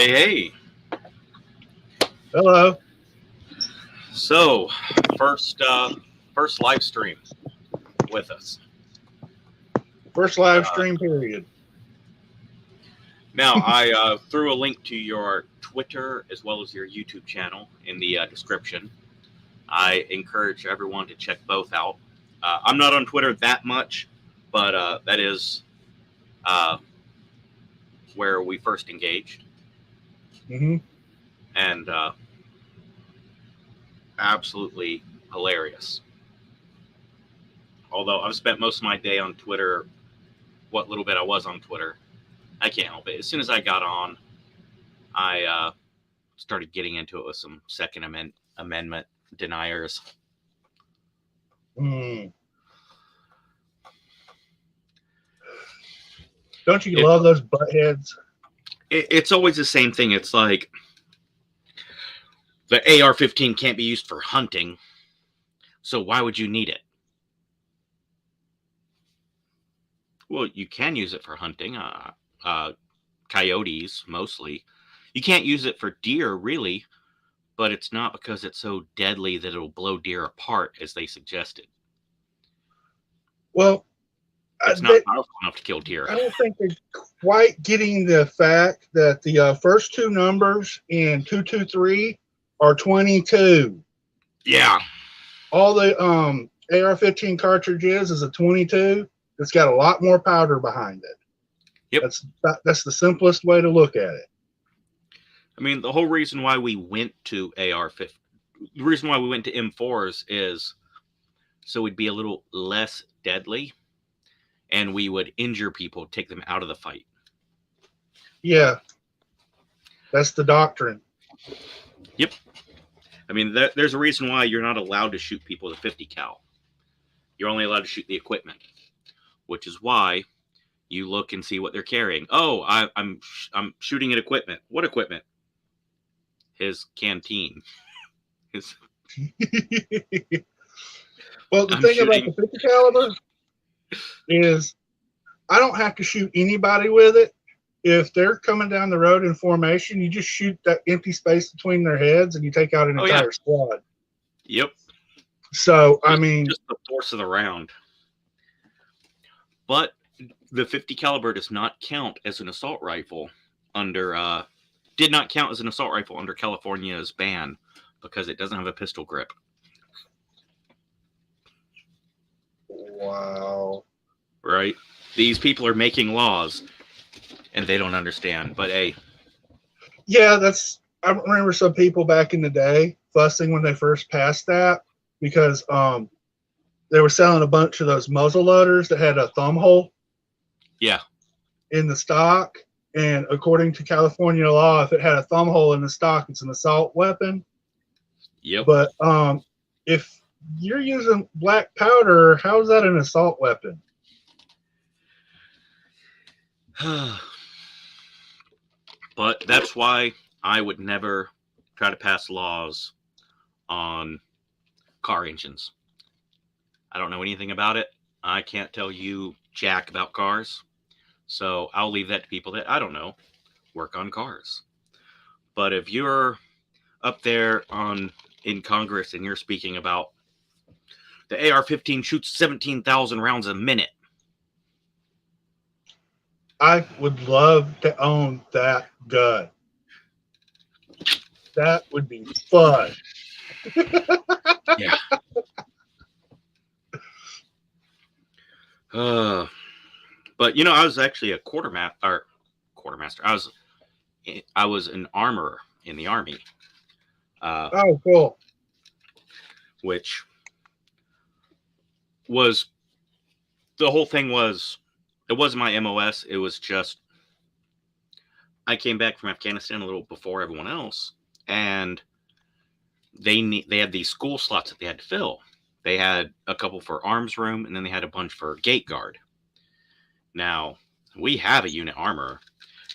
Hey. Hello. So, first first live stream with us. First live Uh, stream period. Now, I threw a link to your Twitter as well as your YouTube channel in the description. I encourage everyone to check both out. I'm not on Twitter that much, but that is uh, where we first engaged, hmm and absolutely hilarious. Although I've spent most of my day on Twitter, what little bit I was on Twitter, I can't help it. As soon as I got on, I started getting into it with some Amendment deniers. Mm. Don't you It, love those buttheads? it's always the same thing. It's like the AR-15 can't be used for hunting, so why would you need it? Well, you can use it for hunting, coyotes mostly. You can't use it for deer, really, but it's not because it's so deadly that it'll blow deer apart, as they suggested. Well, It's not powerful enough to kill deer. I don't think they're quite getting the fact that the first two numbers in 223 are 22. Yeah. All the AR-15 cartridges is a 22. It's got a lot more powder behind it. Yep. That's the simplest way to look at it. I mean, the whole reason why we went to AR-15, the reason why we went to M4s is so we'd be a little less deadly, and we would injure people, take them out of the fight. Yeah, that's the doctrine. Yep. I mean, there's a reason why you're not allowed to shoot people with a 50 cal. You're only allowed to shoot the equipment, which is why you look and see what they're carrying. Oh, I'm shooting at equipment. What equipment? His canteen. His. Well, the thing about the 50 caliber is I don't have to shoot anybody with it. If they're coming down the road in formation, you just shoot that empty space between their heads and you take out an entire squad. Yep. So, I mean, just the force of the round. But the 50 caliber does not count as an assault rifle under did not count as an assault rifle under California's ban because it doesn't have a pistol grip. Wow. Right? These people are making laws and they don't understand. But hey. Yeah, I remember some people back in the day fussing when they first passed that because they were selling a bunch of those muzzle loaders that had a thumb hole. Yeah. In the stock. And according to California law, if it had a thumb hole in the stock, it's an assault weapon. Yep. But if you're using black powder, how is that an assault weapon? But that's why I would never try to pass laws on car engines. I don't know anything about it. I can't tell you jack about cars. So I'll leave that to people that, I don't know, work on cars. But if you're up there in Congress and you're speaking about the AR-15 shoots 17,000 rounds a minute. I would love to own that gun. That would be fun. Yeah. But I was actually a quartermaster. I was an armorer in the Army. Oh, cool. Which was the whole thing was, it wasn't my MOS. It was just I came back from Afghanistan a little before everyone else, and they had these school slots that they had to fill. They had a couple for arms room, and then they had a bunch for gate guard. Now, we have a unit armor,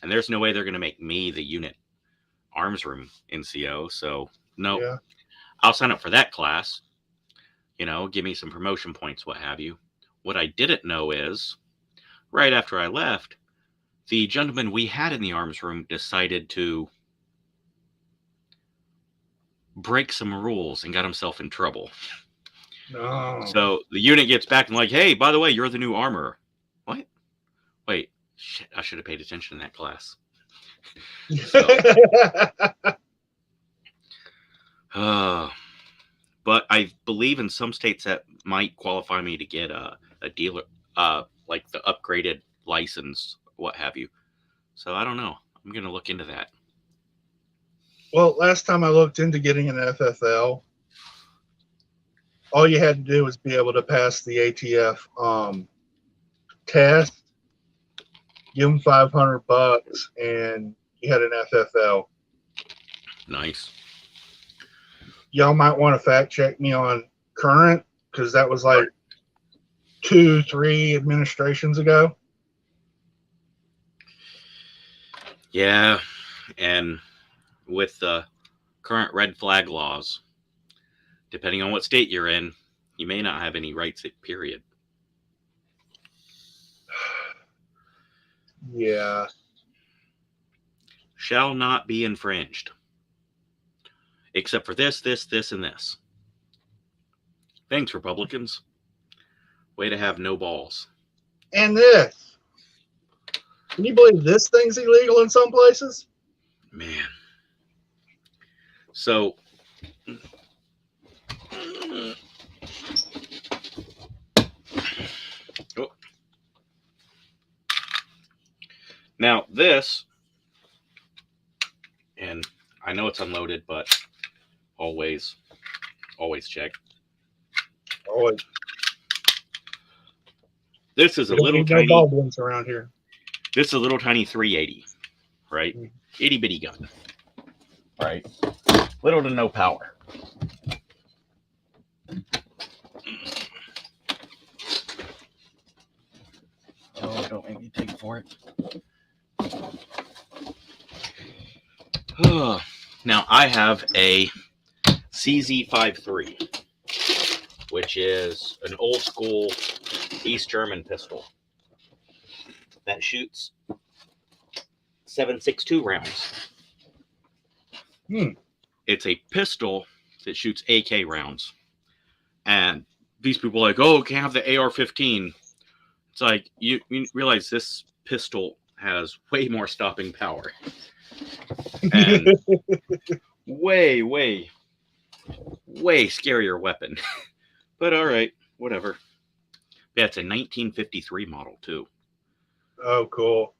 and there's no way they're going to make me the unit arms room NCO. So, no, Yeah. I'll sign up for that class. Give me some promotion points, what have you. What I didn't know is, right after I left, the gentleman we had in the arms room decided to break some rules and got himself in trouble. No. So the unit gets back and like, hey, by the way, you're the new armorer. What? Wait, shit, I should have paid attention in that class. So, but I believe in some states that might qualify me to get a dealer, like the upgraded license, what have you. So I don't know. I'm gonna look into that. Well, last time I looked into getting an FFL, all you had to do was be able to pass the ATF test, give them $500, and you had an FFL. Nice. Y'all might want to fact check me on current, because that was like 2-3 administrations ago. Yeah, and with the current red flag laws, depending on what state you're in, you may not have any rights, period. Yeah. Shall not be infringed. Except for this, and this. Thanks, Republicans. Way to have no balls. And this. Can you believe this thing's illegal in some places? Man. So, oh. Now this, and I know it's unloaded, but always check. Always. This is a little tiny. No Baldwins around here. This is a little tiny 380, right? Itty bitty gun, right? Little to no power. Oh, don't make me dig for it. Now I have a CZ53, which is an old school East German pistol that shoots 7.62 rounds. It's a pistol that shoots AK rounds. And these people are like, oh, it can't have the AR-15. It's like, you realize this pistol has way more stopping power. And way scarier weapon. But all right, whatever. Yeah, it's a 1953 model, too. Oh, cool.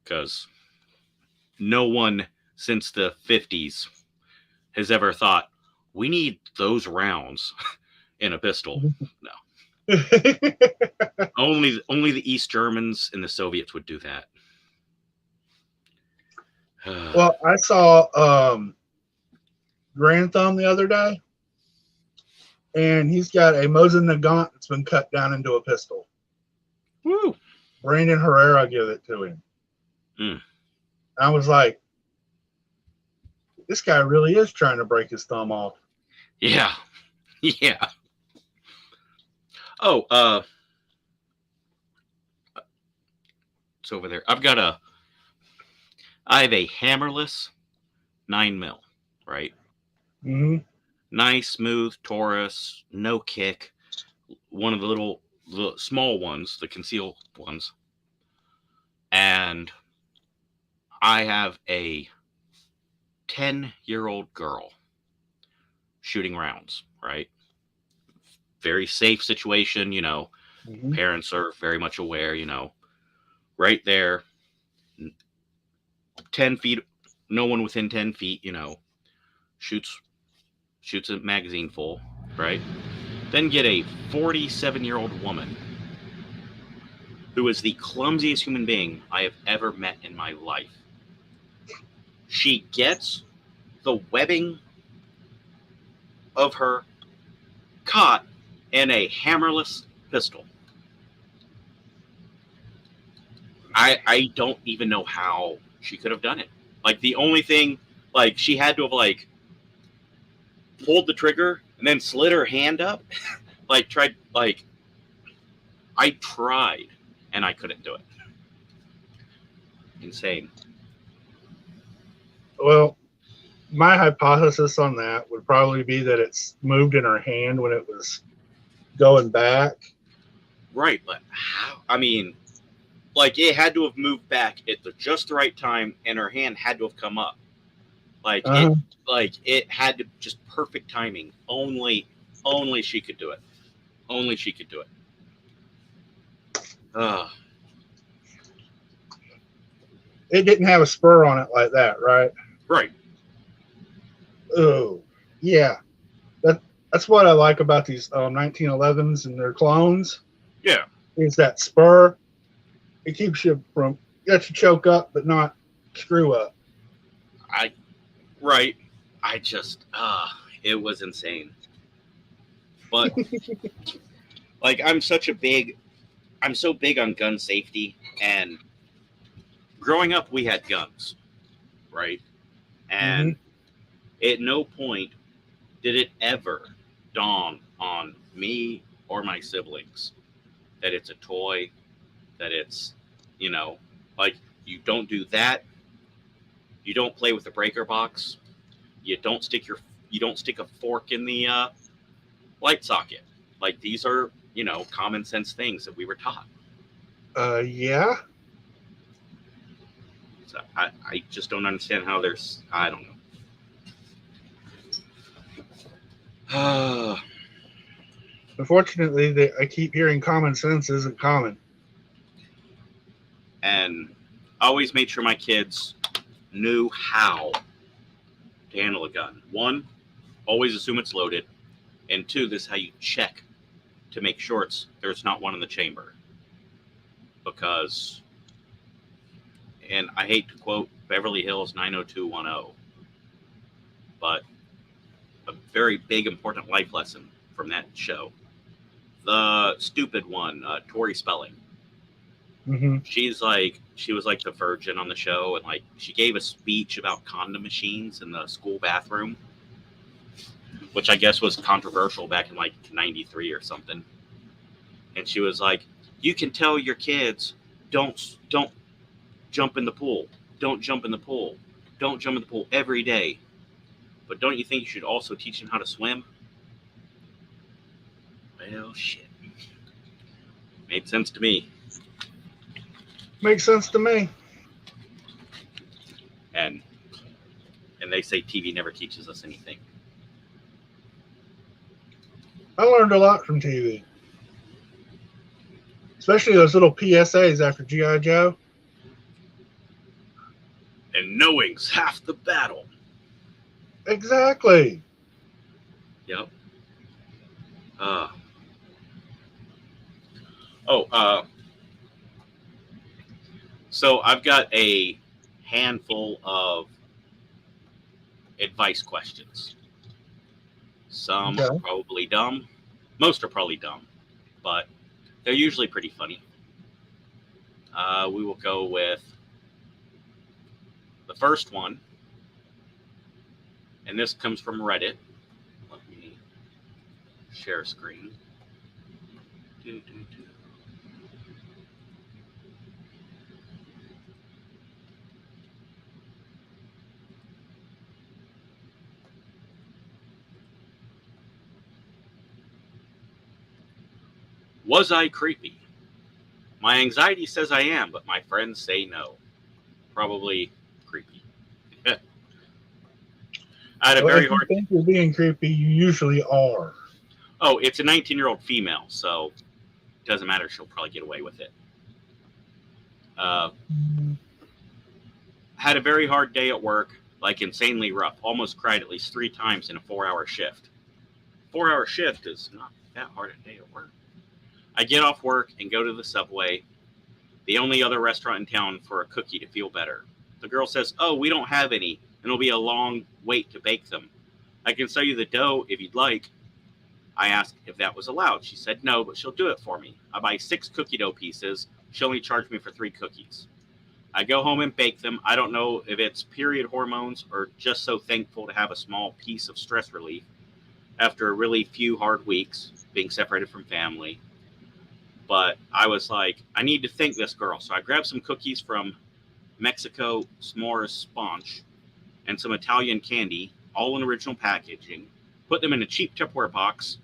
Because no one since the 50s has ever thought, we need those rounds in a pistol. No. Only the East Germans and the Soviets would do that. Well, I saw Grand Thumb the other day, and he's got a Mosin Nagant that's been cut down into a pistol. Woo! Brandon Herrera gave it to him. I was like, this guy really is trying to break his thumb off. Yeah. Oh, it's over there. I have a hammerless 9mm, right? Mm-hmm. Nice, smooth Taurus, no kick. One of the little small ones, the conceal ones. And I have a 10-year-old girl shooting rounds, right? Very safe situation, Mm-hmm. Parents are very much aware, right there. 10 feet, no one within 10 feet, shoots a magazine full, right? Then get a 47-year-old woman who is the clumsiest human being I have ever met in my life. She gets the webbing of her caught in a hammerless pistol. I don't even know how she could have done it. Like, the only thing, like, she had to have, like, pulled the trigger and then slid her hand up. I tried, and I couldn't do it. Insane. Well, my hypothesis on that would probably be that it's moved in her hand when it was going back. Right, but how? I mean, like it had to have moved back at just the right time, and her hand had to have come up. Like Uh-huh. it had to just perfect timing. Only she could do it. Only she could do it. It didn't have a spur on it like that, right? Right. Oh, yeah. That's what I like about these 1911s and their clones. Yeah. Is that spur? It keeps you from lets you choke up, but not screw up. Right. I just it was insane. But like I'm so big on gun safety, and growing up we had guns, right? And at no point did it ever dawn on me or my siblings that it's a toy, that it's, like you don't do that. You don't play with the breaker box. You don't stick a fork in the light socket. Like these are, common sense things that we were taught. Yeah. So I just don't understand how there's, I don't know. Unfortunately, I keep hearing common sense isn't common. And I always made sure my kids knew how to handle a gun. One, always assume it's loaded. And two, this is how you check to make sure there's not one in the chamber. Because, and I hate to quote Beverly Hills 90210, but a very big important life lesson from that show. The stupid one, Tori Spelling. Mm-hmm. She was like the virgin on the show, and like she gave a speech about condom machines in the school bathroom, which I guess was controversial back in like '93 or something. And she was like, "You can tell your kids don't jump in the pool, don't jump in the pool, don't jump in the pool every day, but don't you think you should also teach them how to swim?" Well, shit, made sense to me. Makes sense to me. And they say TV never teaches us anything. I learned a lot from TV, especially those little PSAs after G.I. Joe. And knowing's half the battle. Exactly. Yep. So I've got a handful of advice questions. Some are probably dumb. Most are probably dumb, but they're usually pretty funny. We will go with the first one, and this comes from Reddit. Let me share screen. Was I creepy? My anxiety says I am, but my friends say no. Probably creepy. I had a very hard. If you think you're being creepy, you usually are. Oh, it's a 19-year-old female, so it doesn't matter. She'll probably get away with it. Had a very hard day at work, like insanely rough. Almost cried at least 3 times in a 4-hour shift. 4-hour shift is not that hard a day at work. I get off work and go to the Subway, the only other restaurant in town, for a cookie to feel better. The girl says, "Oh, we don't have any, and it'll be a long wait to bake them. I can sell you the dough if you'd like." I asked if that was allowed. She said no, but she'll do it for me. I buy 6 cookie dough pieces. She'll only charge me for 3 cookies. I go home and bake them. I don't know if it's period hormones or just so thankful to have a small piece of stress relief after a really few hard weeks being separated from family. But I was like, I need to thank this girl. So I grabbed some cookies from Mexico S'mores Sponge and some Italian candy, all in original packaging, put them in a cheap Tupperware box.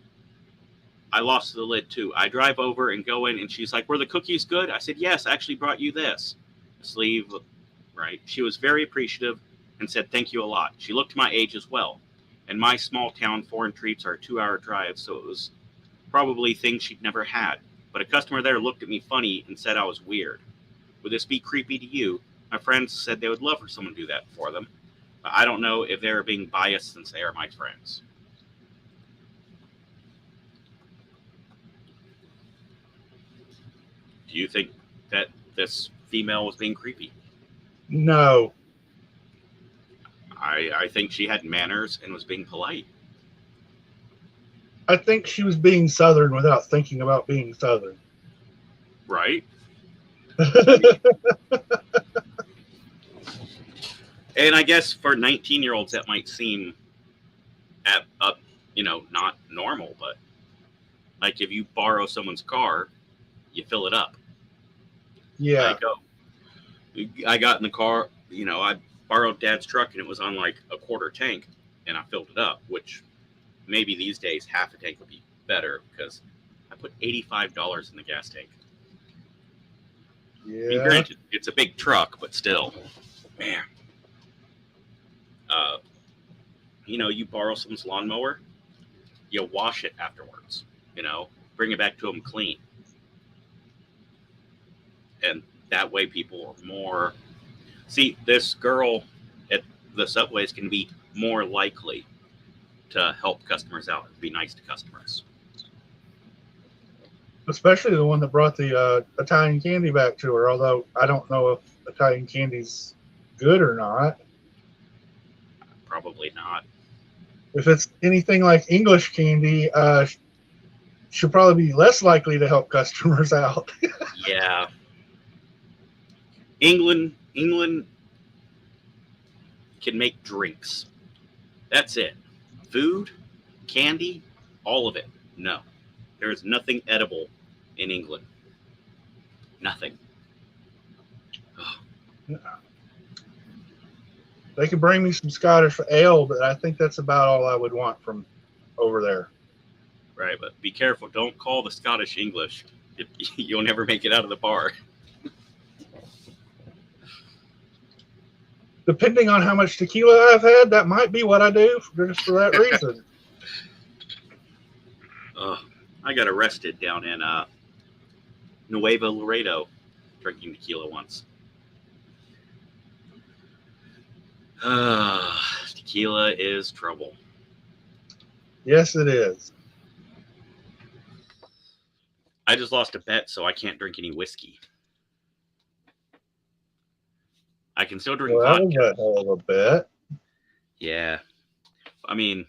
I lost the lid too. I drive over and go in, and she's like, "Were the cookies good?" I said, "Yes, I actually brought you this." A sleeve, right? She was very appreciative and said, "Thank you a lot." She looked my age as well. In my small town, foreign treats are a 2-hour drive, so it was probably things she'd never had. But a customer there looked at me funny and said I was weird. Would this be creepy to you? My friends said they would love for someone to do that for them. But I don't know if they're being biased since they are my friends. Do you think that this female was being creepy? No. I think she had manners and was being polite. I think she was being Southern without thinking about being Southern. Right? And I guess for 19-year-olds that might seem not normal, but like if you borrow someone's car, you fill it up. Yeah. I got in the car, I borrowed Dad's truck and it was on like a quarter tank, and I filled it up, which maybe these days half a tank would be better because I put $85 in the gas tank. Yeah. I mean, granted, it's a big truck, but still, man. You borrow someone's lawnmower, you wash it afterwards, bring it back to them clean. And that way people are more... See, this girl at the Subways can be more likely to help customers out and be nice to customers. Especially the one that brought the Italian candy back to her, although I don't know if Italian candy's good or not. Probably not. If it's anything like English candy, she'll probably be less likely to help customers out. Yeah. England can make drinks. That's it. Food, candy, all of it. No. There is nothing edible in England. Nothing. Oh. They could bring me some Scottish ale, but I think that's about all I would want from over there. Right, but be careful. Don't call the Scottish English. You'll never make it out of the bar. Depending on how much tequila I've had, that might be what I do just for that reason. I got arrested down in Nuevo Laredo drinking tequila once. Tequila is trouble. Yes, it is. I just lost a bet, so I can't drink any whiskey. I can still drink vodka. That was a hell of a bet. Yeah. I mean,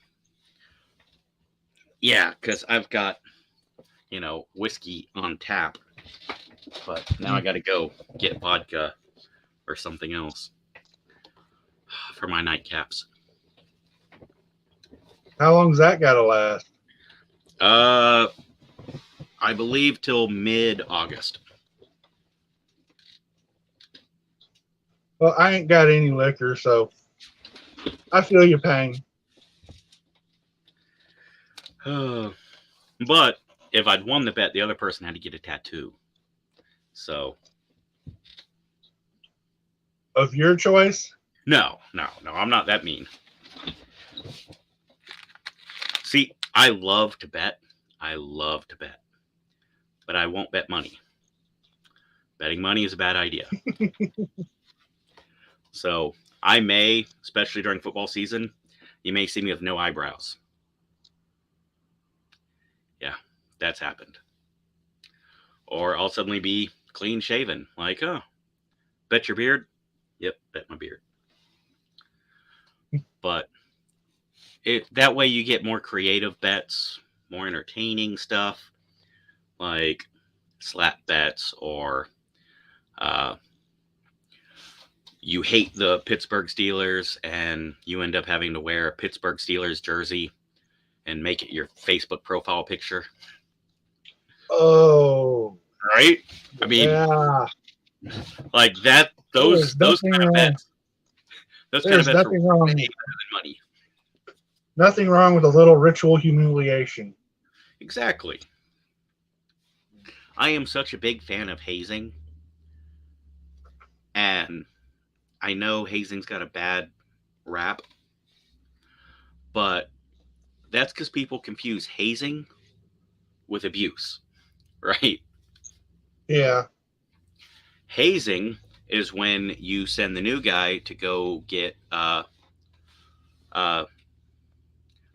yeah, because I've got, whiskey on tap. But now I got to go get vodka or something else for my nightcaps. How long's that got to last? I believe till mid-August. Well, I ain't got any liquor, so I feel your pain. But if I'd won the bet, the other person had to get a tattoo. So. Of your choice? No, I'm not that mean. See, I love to bet. But I won't bet money. Betting money is a bad idea. So I may, especially during football season, you may see me with no eyebrows. Yeah, that's happened. Or I'll suddenly be clean shaven. Like, bet your beard? Yep, bet my beard. But that way you get more creative bets, more entertaining stuff, like slap bets, or you hate the Pittsburgh Steelers and you end up having to wear a Pittsburgh Steelers jersey and make it your Facebook profile picture. Oh. Right? I mean, yeah. like that, those kind of bets. Those kind of There's bets are nothing way wrong. better than money. Nothing wrong with a little ritual humiliation. Exactly. I am such a big fan of hazing, and I know hazing's got a bad rap, but that's because people confuse hazing with abuse, right? Yeah. Hazing is when you send the new guy to go get uh,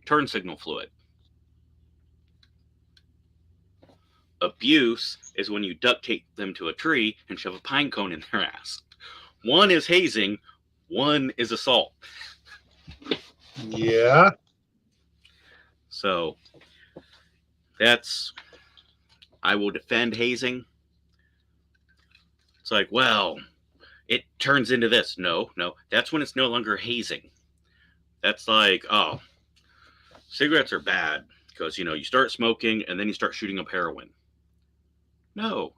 turn signal fluid. Abuse is when you duct tape them to a tree and shove a pine cone in their ass. One is hazing, one is assault. Yeah. So that's, I will defend hazing. It's like, well, it turns into this. No, that's when it's no longer hazing. That's like, oh, cigarettes are bad because, you start smoking and then you start shooting up heroin. No,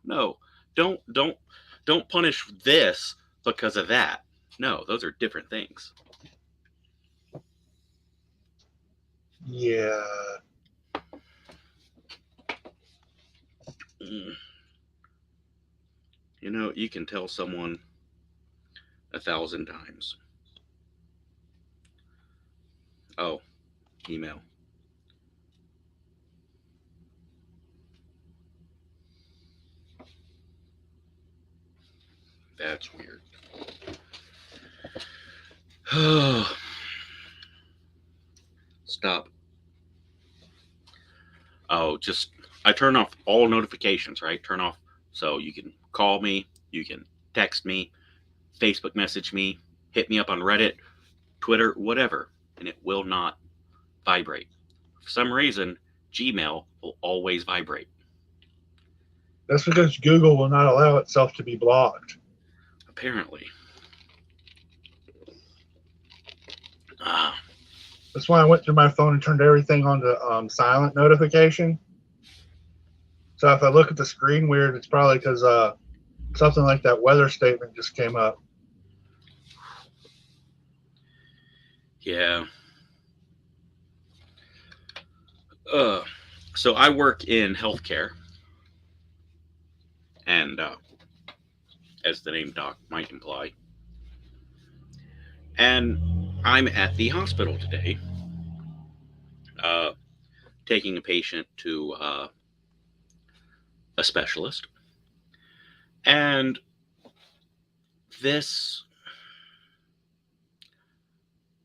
don't punish this because of that. No, those are different things. Yeah. You can tell someone 1,000 times. Oh, email. That's weird. Stop. Oh, I turn off all notifications, right? Turn off so you can call me, you can text me, Facebook message me, hit me up on Reddit, Twitter, whatever, and it will not vibrate. For some reason, Gmail will always vibrate. That's because Google will not allow itself to be blocked. Apparently. That's why I went through my phone and turned everything on to silent notification. So if I look at the screen weird, it's probably because something like that weather statement just came up. Yeah. So I work in healthcare, and as the name doc might imply, and I'm at the hospital today, uh, taking a patient to a specialist, and this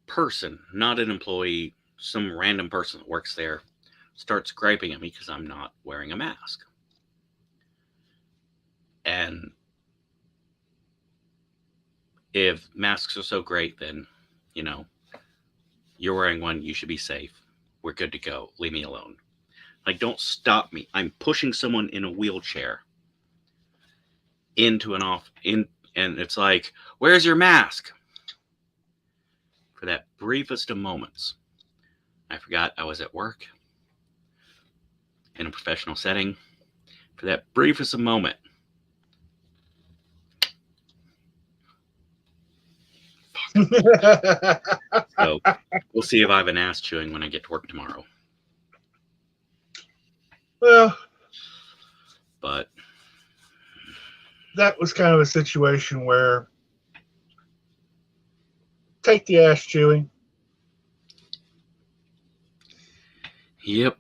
person, not an employee, some random person that works there, starts griping at me because I'm not wearing a mask. And if masks are so great, then, you're wearing one, you should be safe. We're good to go. Leave me alone. Like, don't stop me. I'm pushing someone in a wheelchair into and it's like, where's your mask? For that briefest of moments, I forgot I was at work in a professional setting. For that briefest of moment, so we'll see if I have an ass chewing when I get to work tomorrow. Well, But that was kind of a situation where take the ass chewing. Yep.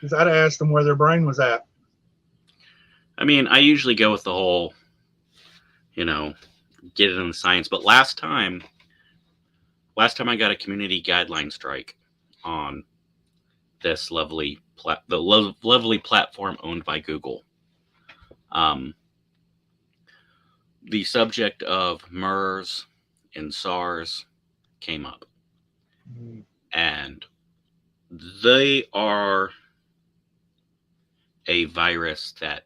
Because I'd asked them where their brain was at. I mean, I usually go with the whole, get it in the science. But last time I got a community guideline strike on this lovely platform owned by Google. The subject of MERS and SARS came up, and they are a virus that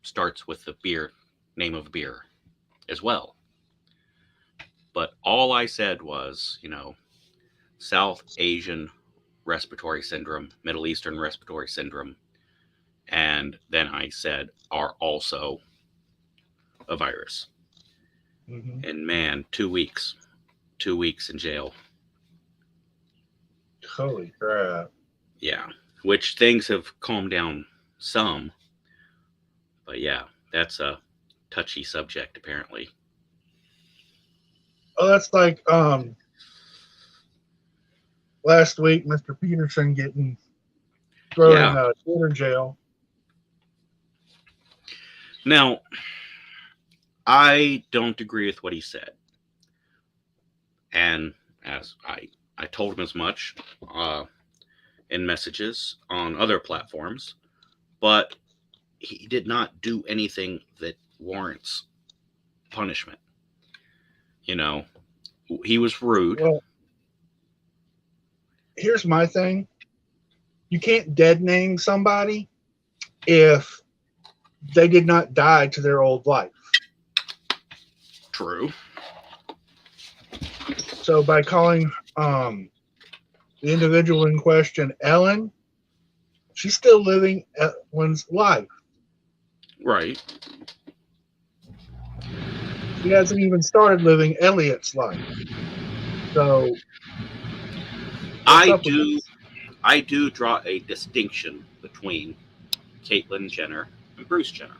starts with the name of beer as well. But all I said was, South Asian respiratory syndrome, Middle Eastern respiratory syndrome, and then I said are also a virus. Mm-hmm. And man, 2 weeks 2 weeks in jail. Holy crap. Yeah, which things have calmed down some, but yeah, that's a touchy subject apparently. Oh, that's like last week, Mr. Peterson getting thrown Yeah. in Twitter jail. Now, I don't agree with what he said, and as I told him as much in messages on other platforms, but he did not do anything that warrants punishment. You know, he was rude. Well, here's my thing. You can't dead name somebody if they did not die to their old life. True. So by calling the individual in question Ellen, she's still living Ellen's life. Right. She hasn't even started living Elliot's life. So what's up with this? I do draw a distinction between Caitlyn Jenner and Bruce Jenner.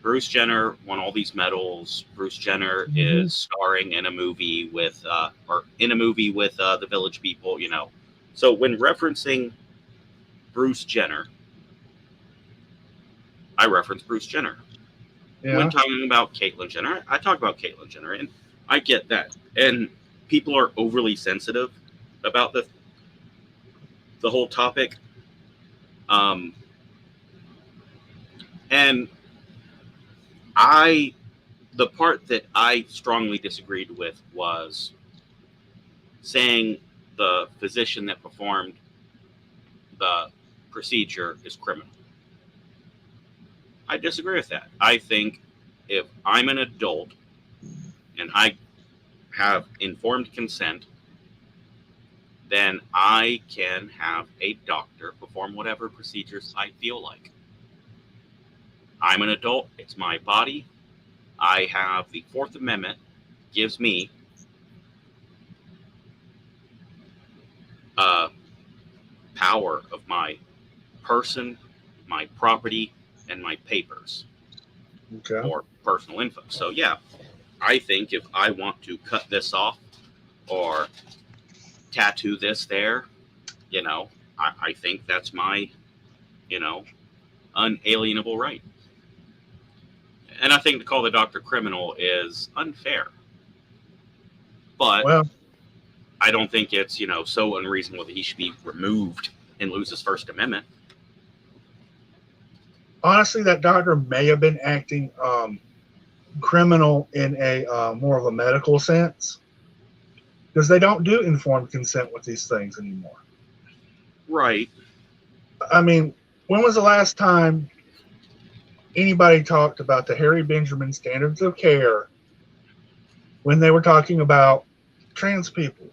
Bruce Jenner won all these medals. Bruce Jenner is starring in a movie with the Village People. You know, so when referencing Bruce Jenner, I reference Bruce Jenner. Yeah. When talking about Caitlyn Jenner, I talk about Caitlyn Jenner, and I get that. And people are overly sensitive about the whole topic. And the part that I strongly disagreed with was saying the physician that performed the procedure is criminal. I disagree with that. I think if I'm an adult and I have informed consent, then I can have a doctor perform whatever procedures I feel like. I'm an adult. It's my body. I have the Fourth Amendment gives me power of my person, my property, and my papers or personal info. So yeah, I think if I want to cut this off or tattoo this there, you know, I think that's my, you know, unalienable right. And I think to call the doctor criminal is unfair. But I don't think it's, you know, so unreasonable that he should be removed and lose his First Amendment. Honestly, that doctor may have been acting criminal in a more of a medical sense, because they don't do informed consent with these things anymore. Right. I mean, when was the last time anybody talked about the Harry Benjamin standards of care when they were talking about trans people?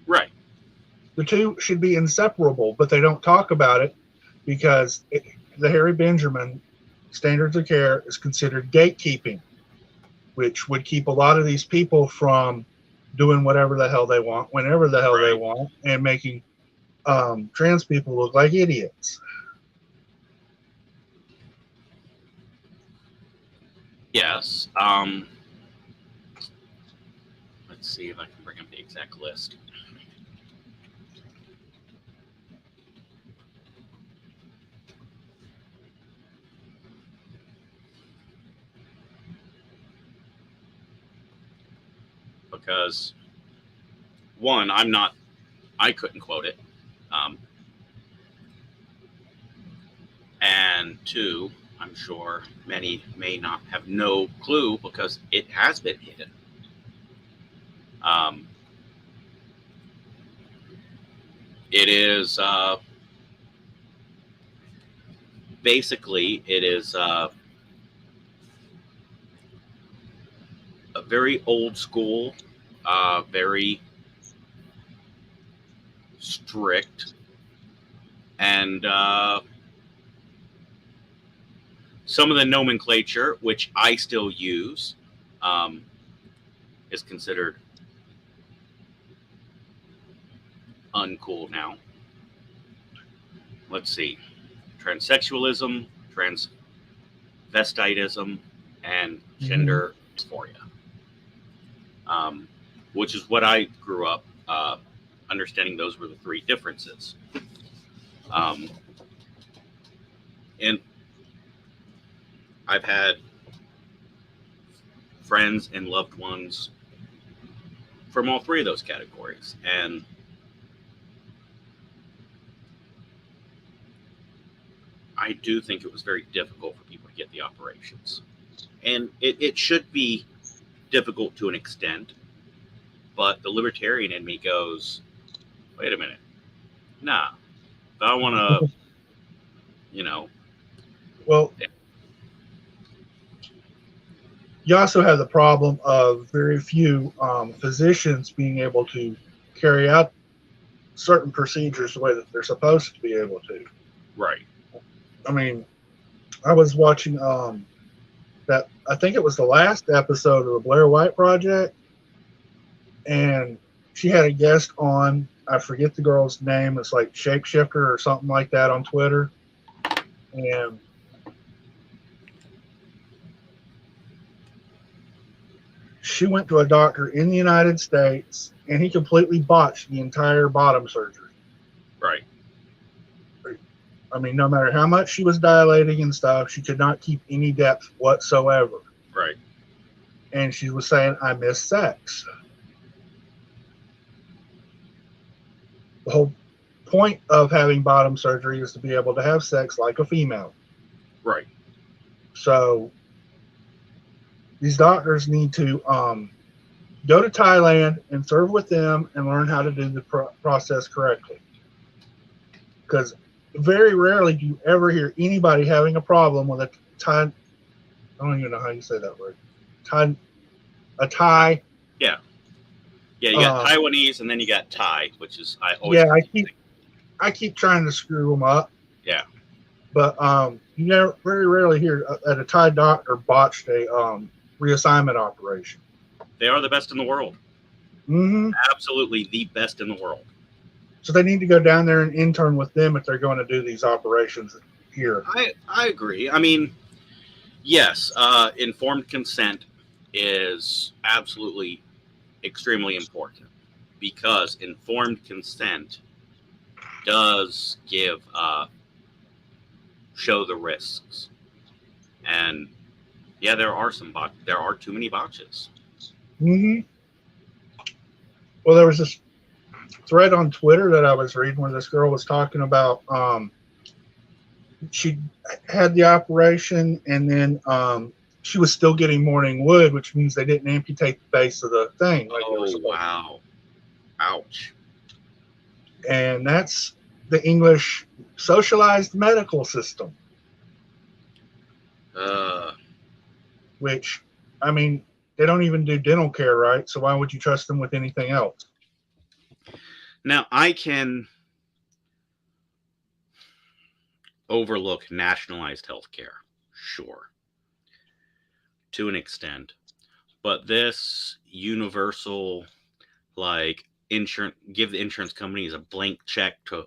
Right. The two should be inseparable, but they don't talk about it because the Harry Benjamin standards of care is considered gatekeeping, which would keep a lot of these people from doing whatever the hell they want, whenever the hell they want, and making trans people look like idiots. Yes. Let's see if I can bring up the exact list. Because one, I couldn't quote it. And two, I'm sure many may not have no clue because it has been hidden. It is basically it is a very old school, very strict, and some of the nomenclature, which I still use, is considered uncool now. Let's see. Transsexualism, transvestitism, and gender dysphoria. Which is what I grew up understanding. Those were the three differences. And I've had friends and loved ones from all three of those categories. And I do think it was very difficult for people to get the operations. And it should be difficult to an extent. But the libertarian in me goes, wait a minute. Nah. If I want to, Well, you also have the problem of very few physicians being able to carry out certain procedures the way that they're supposed to be able to. Right. I mean, I was watching that, I think it was the last episode of the Blair White Project, and she had a guest on, I forget the girl's name, it's like Shapeshifter or something like that on Twitter, and she went to a doctor in the United States, and he completely botched the entire bottom surgery. Right. I mean, no matter how much she was dilating and stuff, she could not keep any depth whatsoever. Right. And she was saying, I miss sex. The whole point of having bottom surgery is to be able to have sex like a female. Right. So these doctors need to go to Thailand and serve with them and learn how to do the process correctly. Because very rarely do you ever hear anybody having a problem with a Thai. I don't even know how you say that word. Thai. Yeah. Yeah, you got Taiwanese, and then you got Thai, which is I keep trying to screw them up. Yeah. But you never very rarely hear that a Thai doctor botched a reassignment operation. They are the best in the world. Mm-hmm. Absolutely the best in the world. So they need to go down there and intern with them if they're going to do these operations here. I agree. I mean, yes, informed consent is absolutely extremely important, because informed consent does show the risks. And yeah, there are too many botches. Mm-hmm. Well, there was this thread on Twitter that I was reading where this girl was talking about she had the operation, and then she was still getting morning wood, which means they didn't amputate the base of the thing. Wow. Ouch. And that's the English socialized medical system. Which, I mean, they don't even do dental care, right? So why would you trust them with anything else? Now, I can overlook nationalized health care, sure, to an extent. But this universal, like, give the insurance companies a blank check to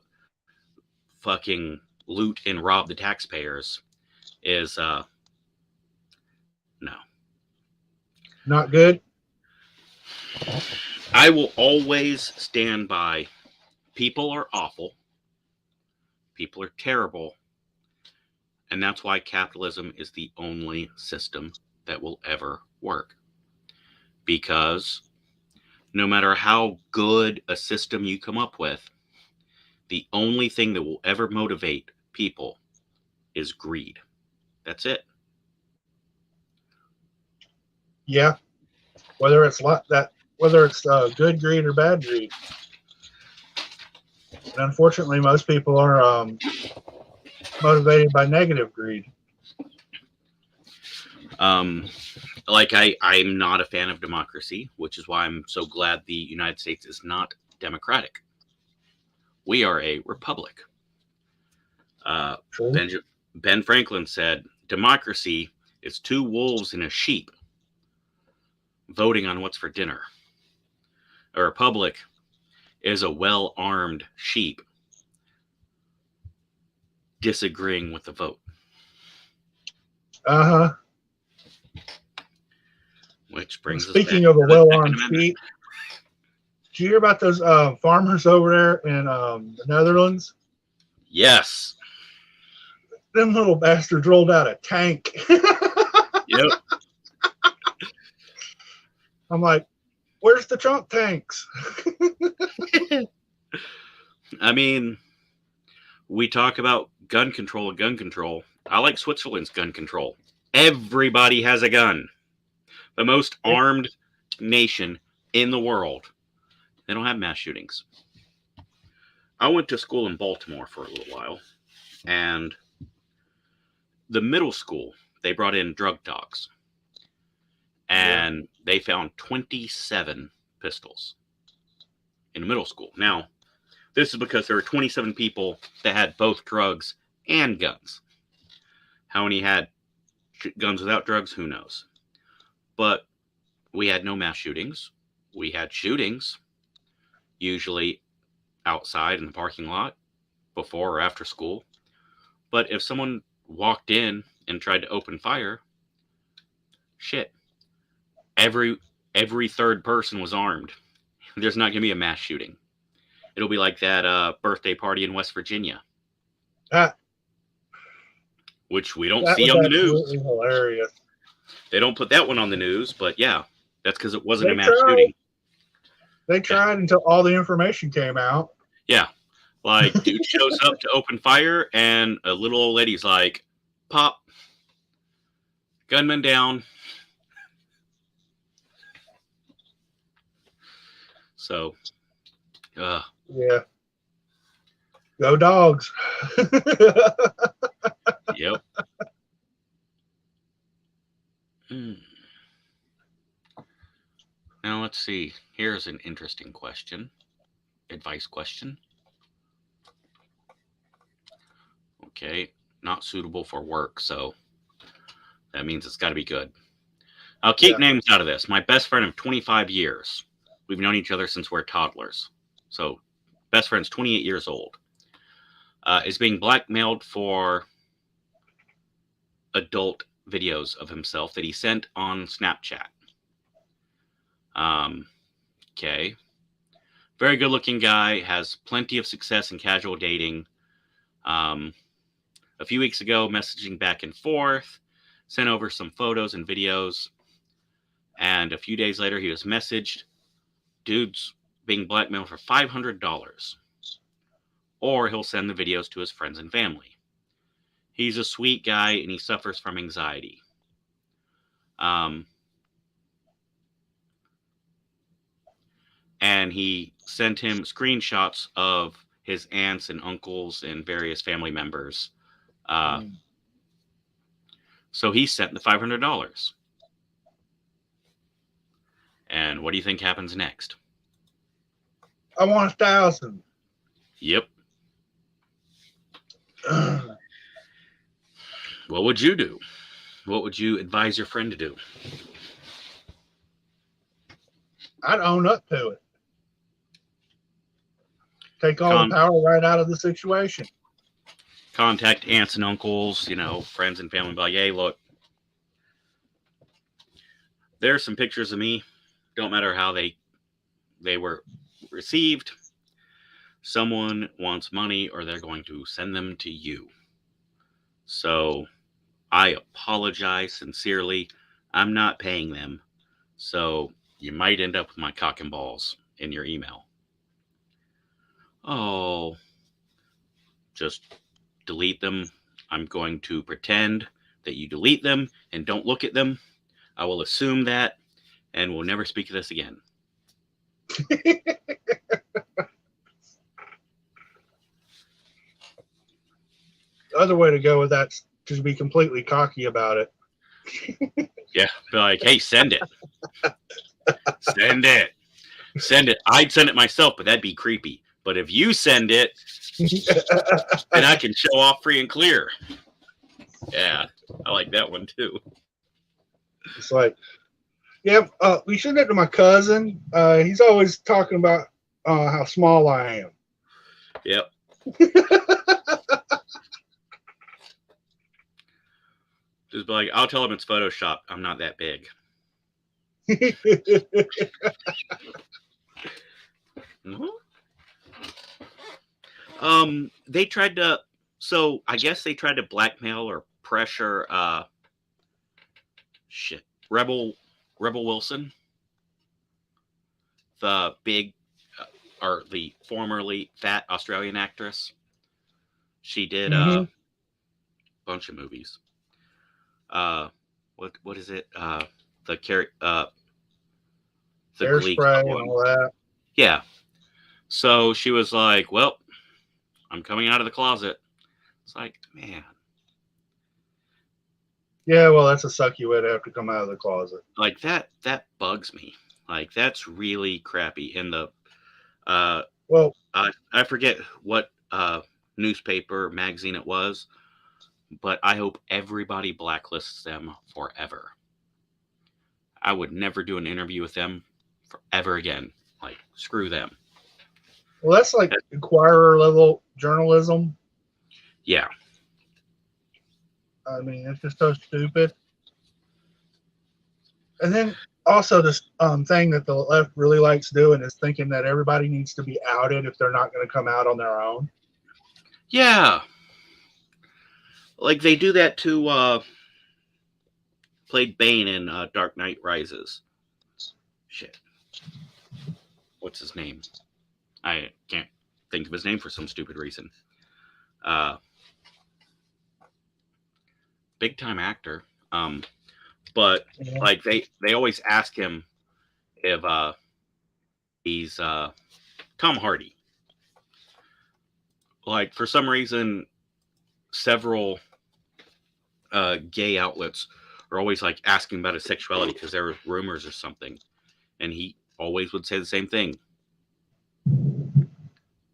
fucking loot and rob the taxpayers is, no. Not good? I will always stand by people are awful. People are terrible. And that's why capitalism is the only system that will ever work. Because no matter how good a system you come up with, the only thing that will ever motivate people is greed. That's it. Yeah. Whether it's good greed or bad greed. And unfortunately, most people are motivated by negative greed. Like I'm not a fan of democracy, which is why I'm so glad the United States is not democratic. We are a republic. Ben Franklin said, democracy is two wolves and a sheep. voting on what's for dinner. A republic is a well-armed sheep disagreeing with the vote. Uh-huh. Which brings Speaking us of back a to the well-armed Second Amendment. sheep, did you hear about those farmers over there in the Netherlands? Yes. Them little bastards rolled out a tank. Yep. I'm like, where's the Trump tanks? I mean, we talk about gun control. I like Switzerland's gun control. Everybody has a gun. The most armed nation in the world. They don't have mass shootings. I went to school in Baltimore for a little while, and the middle school, they brought in drug dogs, and they found 27 pistols in the middle school. Now, this is because there were 27 people that had both drugs and guns. How many had guns without drugs? Who knows? But we had no mass shootings. We had shootings, usually outside in the parking lot, before or after school. But if someone walked in and tried to open fire, shit, every third person was armed. There's not going to be a mass shooting. It'll be like that birthday party in West Virginia, which we don't see on the news. Hilarious. They don't put that one on the news, but yeah, that's because it wasn't a mass shooting. They tried until all the information came out. Yeah. Like, dude shows up to open fire, and a little old lady's like, pop, gunman down. So, yeah. Go dogs. Yep. Now, let's see. Here's an interesting question. Advice question. Okay. Not suitable for work, so that means it's got to be good. I'll keep names out of this. My best friend of 25 years. We've known each other since we're toddlers. So, best friend's 28 years old. Is being blackmailed for adult videos of himself that he sent on Snapchat. Okay. Very good looking guy, has plenty of success in casual dating. A few weeks ago, messaging back and forth, sent over some photos and videos. And a few days later, he was messaged, dude's being blackmailed for $500. Or he'll send the videos to his friends and family. He's a sweet guy, and he suffers from anxiety. And he sent him screenshots of his aunts and uncles and various family members. So he sent the $500. And what do you think happens next? I want 1,000. Yep. What would you do? What would you advise your friend to do? I'd own up to it. Take all the power right out of the situation. Contact aunts and uncles, friends and family. Like, hey, look, there's some pictures of me. Don't matter how they were received. Someone wants money, or they're going to send them to you. So I apologize sincerely. I'm not paying them. So you might end up with my cock and balls in your email. Oh, just delete them. I'm going to pretend that you delete them and don't look at them. I will assume that, and we'll never speak of this again. The other way to go with that is to be completely cocky about it. Yeah, be like, hey, send it. Send it. Send it. I'd send it myself, but that'd be creepy. But if you send it, then I can show off free and clear. Yeah, I like that one too. It's like, Yeah, we sent it to my cousin. He's always talking about how small I am. Yep. Just be like, I'll tell him it's Photoshop. I'm not that big. They tried to. So I guess they tried to blackmail or pressure. Rebel Wilson, the big, or the formerly fat Australian actress. She did a bunch of movies. What is it? The Glee Hairspray one. and all that. Yeah. So she was like, "Well, I'm coming out of the closet." It's like, man. Yeah, well, that's a sucky way to have to come out of the closet. Like that bugs me. Like that's really crappy. And the well, I forget what newspaper magazine it was, but I hope everybody blacklists them forever. I would never do an interview with them forever again. Like, screw them. Well, that's like Inquirer level journalism. Yeah. I mean, it's just so stupid. And then also this thing that the left really likes doing is thinking that everybody needs to be outed if they're not going to come out on their own. Yeah. Like they do that to played Bane in Dark Knight Rises. Shit. What's his name? I can't think of his name for some stupid reason. Big time actor. But like they always ask him if he's Tom Hardy. Like for some reason, several gay outlets are always like asking about his sexuality because there were rumors or something, and he always would say the same thing.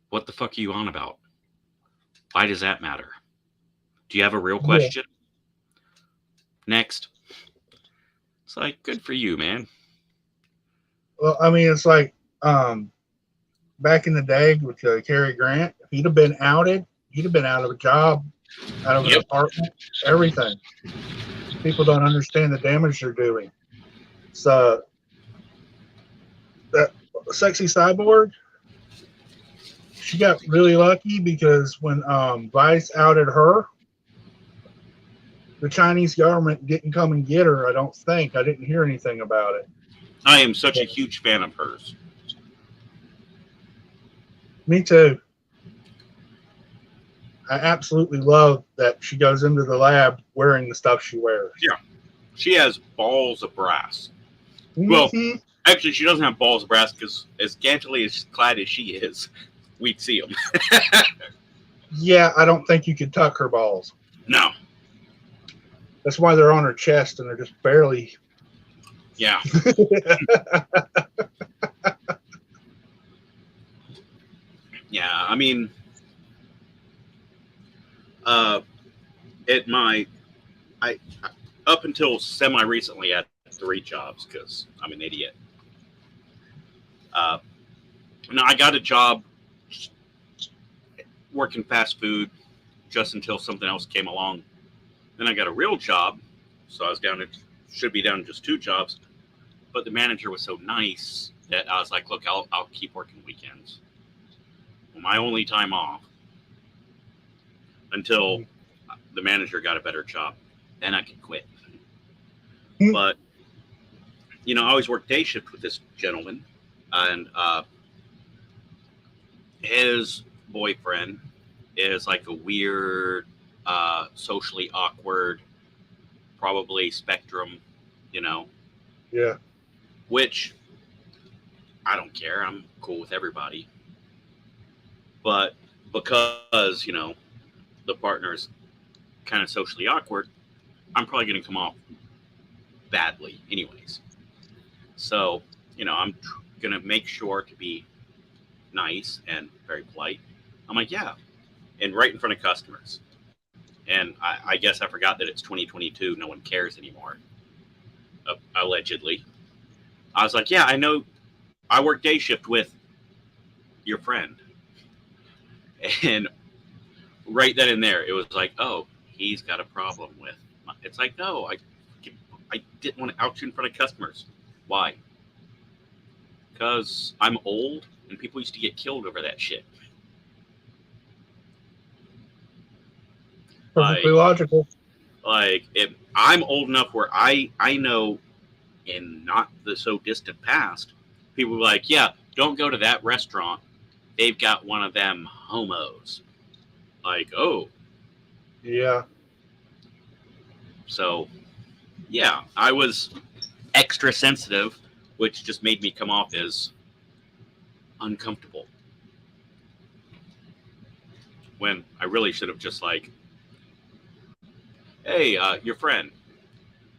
What the fuck are you on about? Why does that matter? Do you have a real question? Next. It's like, good for you, man. Well, I mean, it's like back in the day with Cary Grant, if he'd have been outed, he'd have been out of a job, out of an apartment, everything. People don't understand the damage they're doing. So that sexy cyborg, she got really lucky because when Vice outed her, the Chinese government didn't come and get her. I don't think. I didn't hear anything about it. I am such a huge fan of hers. Me too. I absolutely love that she goes into the lab wearing the stuff she wears. Yeah. She has balls of brass. Mm-hmm. Well, actually, she doesn't have balls of brass because as scantily as clad as she is, we'd see them. Yeah, I don't think you could tuck her balls. No. That's why they're on her chest and they're just barely. Yeah. Yeah, I mean, up until semi-recently, I had 3 jobs because I'm an idiot. Now I got a job working fast food just until something else came along. Then I got a real job, so I was should be down to just 2 jobs. But the manager was so nice that I was like, look, I'll keep working weekends. My only time off until the manager got a better job. Then I could quit. But, I always worked day shift with this gentleman. And his boyfriend is like a weird, socially awkward, probably spectrum, Yeah. Which I don't care. I'm cool with everybody. But because, the partner's kind of socially awkward, I'm probably going to come off badly anyways. So, I'm going to make sure to be nice and very polite. I'm like, yeah. And right in front of customers. And I guess I forgot that it's 2022. No one cares anymore. Allegedly. I was like, yeah, I know. I work day shift with your friend, and right then and there, it was like, oh, he's got a problem with. It's like, no, I didn't want to out you in front of customers. Why? Because I'm old, and people used to get killed over that shit. Perfectly Like, logical. if I'm old enough where I know in not the so distant past, people were like, yeah, don't go to that restaurant. They've got one of them homos. Like, oh, Yeah. so yeah, I was extra sensitive, which just made me come off as uncomfortable. When I really should have just like, hey, your friend,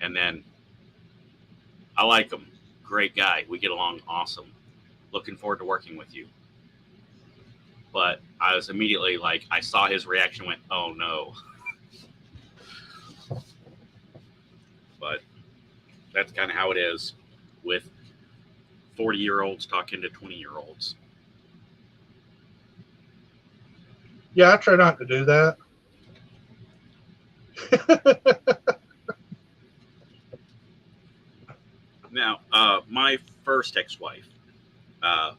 and then I like him, great guy, we get along awesome, looking forward to working with you. But I was immediately like, I saw his reaction, went, oh no. But that's kind of how it is with 40-year-olds talking to 20-year-olds. Yeah, I try not to do that. Now, my first ex-wife, uh,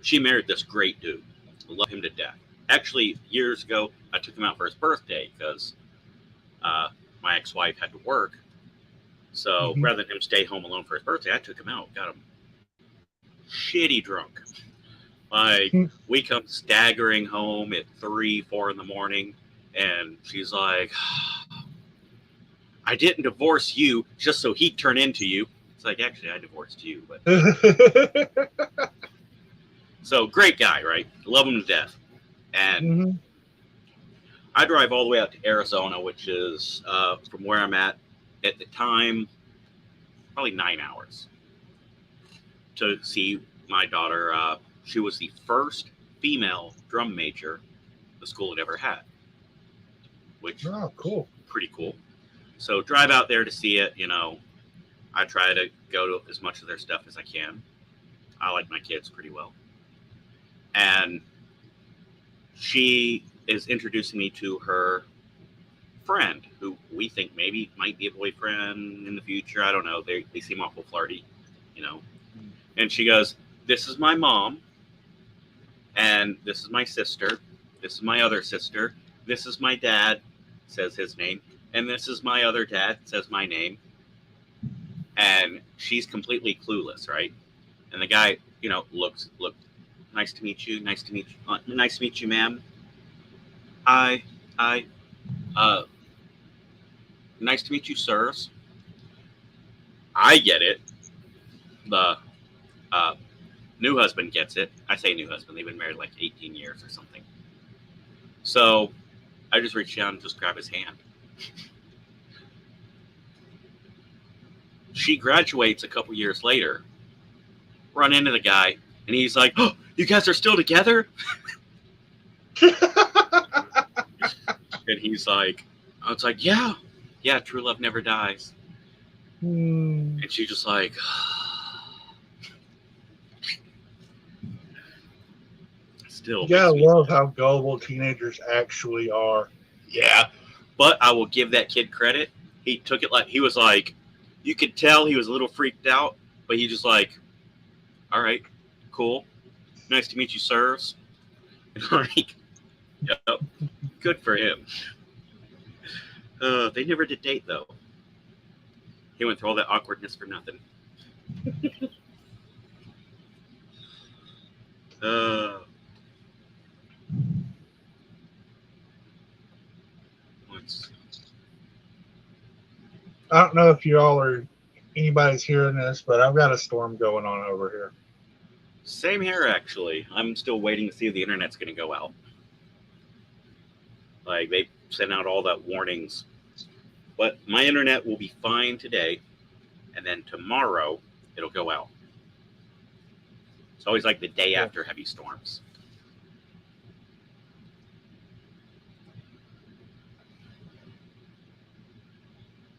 she married this great dude. I love him to death. Actually, years ago, I took him out for his birthday because uh, my ex-wife had to work. So Mhm. rather than him stay home alone for his birthday, I took him out, got him shitty drunk. Like, we come staggering home at 3, 4 in the morning, and she's like, I didn't divorce you just so he'd turn into you. It's like, actually, I divorced you. But so, great guy, right? Love him to death. And Mhm. I drive all the way out to Arizona, which is from where I'm at the time, probably 9 hours to see my daughter. She was the first female drum major the school had ever had, which Oh, cool. pretty cool. So drive out there to see it. I try to go to as much of their stuff as I can. I like my kids pretty well, and she is introducing me to her friend, who we think maybe might be a boyfriend in the future. I don't know. They seem awful flirty, you know. And she goes, "This is my mom, and this is my sister. This is my other sister. This is my dad," says his name, "and this is my other dad," says my name. And she's completely clueless, right? And the guy, look, nice to meet you, nice to meet you, ma'am. Hi, hi, uh, nice to meet you, sirs. I get it. The uh, new husband gets it. I say new husband. They've been married like 18 years or something. So I just reach down and just grab his hand. She graduates a couple years later. Run into the guy, and he's like, "Oh, you guys are still together?" And he's like, "I was like, yeah, yeah, true love never dies." Hmm. And she's just like, still You gotta makes me, love how gullible teenagers actually are. yeah. But I will give that kid credit. He took it like, he was like, you could tell he was a little freaked out, but he just like, all right, cool. Nice to meet you, sirs. And like, yep, good for him. They never did date though. He went through all that awkwardness for nothing. Uh, what's I don't know if you all are anybody's hearing this, but I've got a storm going on over here. Same here, actually. I'm still waiting to see if the internet's going to go out. Like, they sent out all that warnings. But my internet will be fine today, and then tomorrow it'll go out. It's always like the day Yeah. after heavy storms.